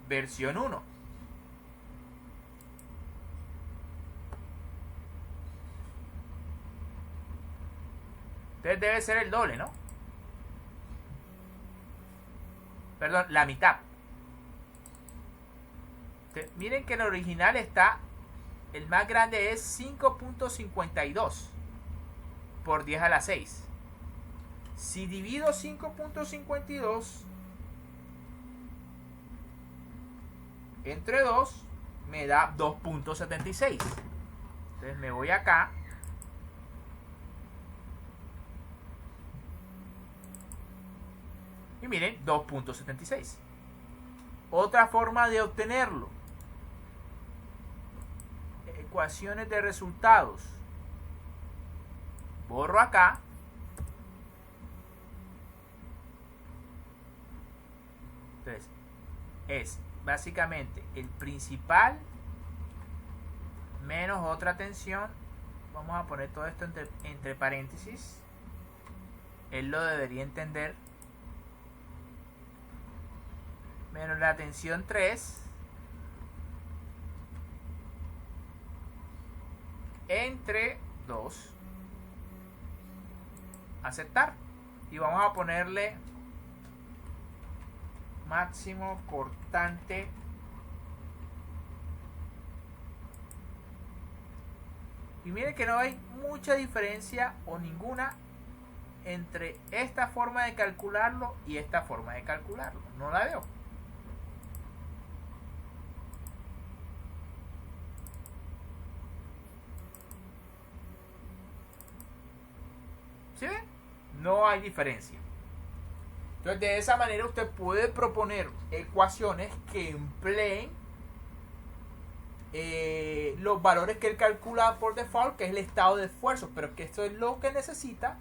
versión 1. Entonces debe ser el doble, ¿no? Perdón, la mitad. Entonces, miren que en el original está, el más grande es 5.52 por 10 a la 6. Si divido 5.52 entre 2, me da 2.76. Entonces me voy acá. Y miren, 2.76. Otra forma de obtenerlo. Ecuaciones de resultados. Borro acá. Entonces, es básicamente el principal menos otra tensión. Vamos a poner todo esto entre paréntesis. Él lo debería entender. Menos la tensión 3 entre 2. Aceptar. Y vamos a ponerle máximo cortante y miren que no hay mucha diferencia o ninguna entre esta forma de calcularlo y esta forma de calcularlo. No la veo. ¿Sí ven? No hay diferencia. Entonces, de esa manera usted puede proponer ecuaciones que empleen los valores que él calcula por default, que es el estado de esfuerzo, pero que esto es lo que necesita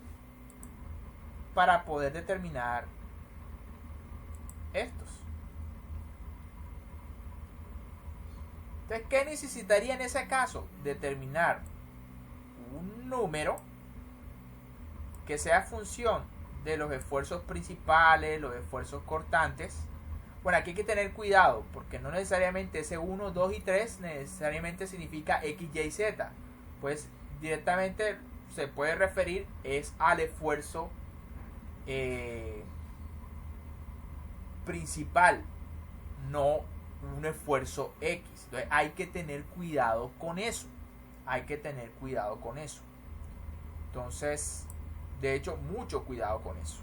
para poder determinar estos. Entonces, ¿qué necesitaría en ese caso? Determinar un número que sea función de los esfuerzos principales, los esfuerzos cortantes. Bueno, aquí hay que tener cuidado, porque no necesariamente ese 1, 2 y 3 necesariamente significa X, Y, Z. Pues directamente se puede referir es al esfuerzo principal no un esfuerzo X. Entonces hay que tener cuidado con eso. Hay que tener cuidado con eso. Entonces, de hecho, mucho cuidado con eso.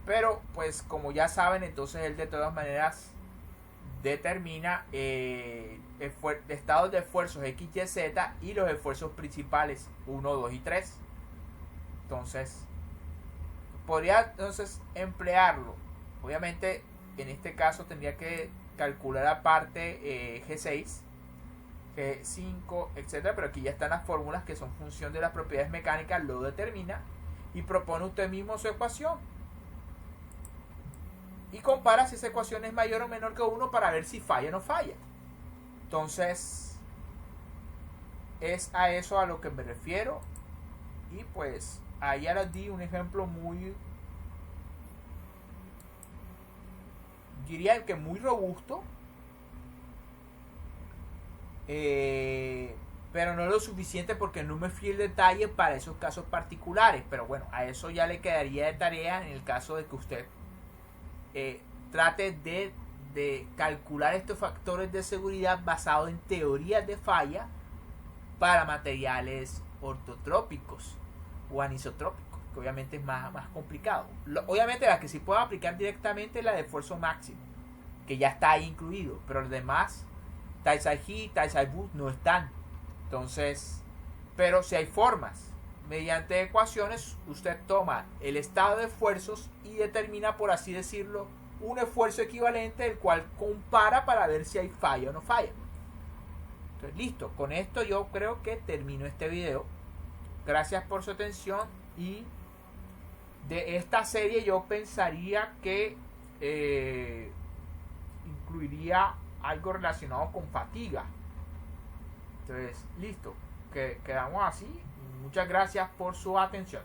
Pero, pues, como ya saben, entonces él de todas maneras determina estados de esfuerzos X, Y, Z y los esfuerzos principales 1, 2 y 3. Entonces, podría entonces emplearlo. Obviamente, en este caso tendría que calcular aparte G6, G5, etcétera, pero aquí ya están las fórmulas que son función de las propiedades mecánicas, lo determina y propone usted mismo su ecuación. Y compara si esa ecuación es mayor o menor que 1 para ver si falla o no falla. Entonces, es a eso a lo que me refiero. Y pues, ahí ya les di un ejemplo muy, diría que muy robusto, pero no lo suficiente porque no me fui el detalle para esos casos particulares. Pero bueno, a eso ya le quedaría de tarea en el caso de que usted trate de calcular estos factores de seguridad basados en teorías de falla para materiales ortotrópicos o anisotrópicos, que obviamente es más complicado. Obviamente la que sí puedo aplicar directamente es la de esfuerzo máximo, que ya está ahí incluido, pero los demás, Taisai-Hi, Taisai-Bus no están. Entonces, pero si hay formas. Mediante ecuaciones, usted toma el estado de esfuerzos y determina, por así decirlo, un esfuerzo equivalente, el cual compara para ver si hay falla o no falla. Entonces, listo. Con esto yo creo que termino este video. Gracias por su atención. Y de esta serie yo pensaría que incluiría algo relacionado con fatiga. Entonces, listo. Quedamos así. Muchas gracias por su atención.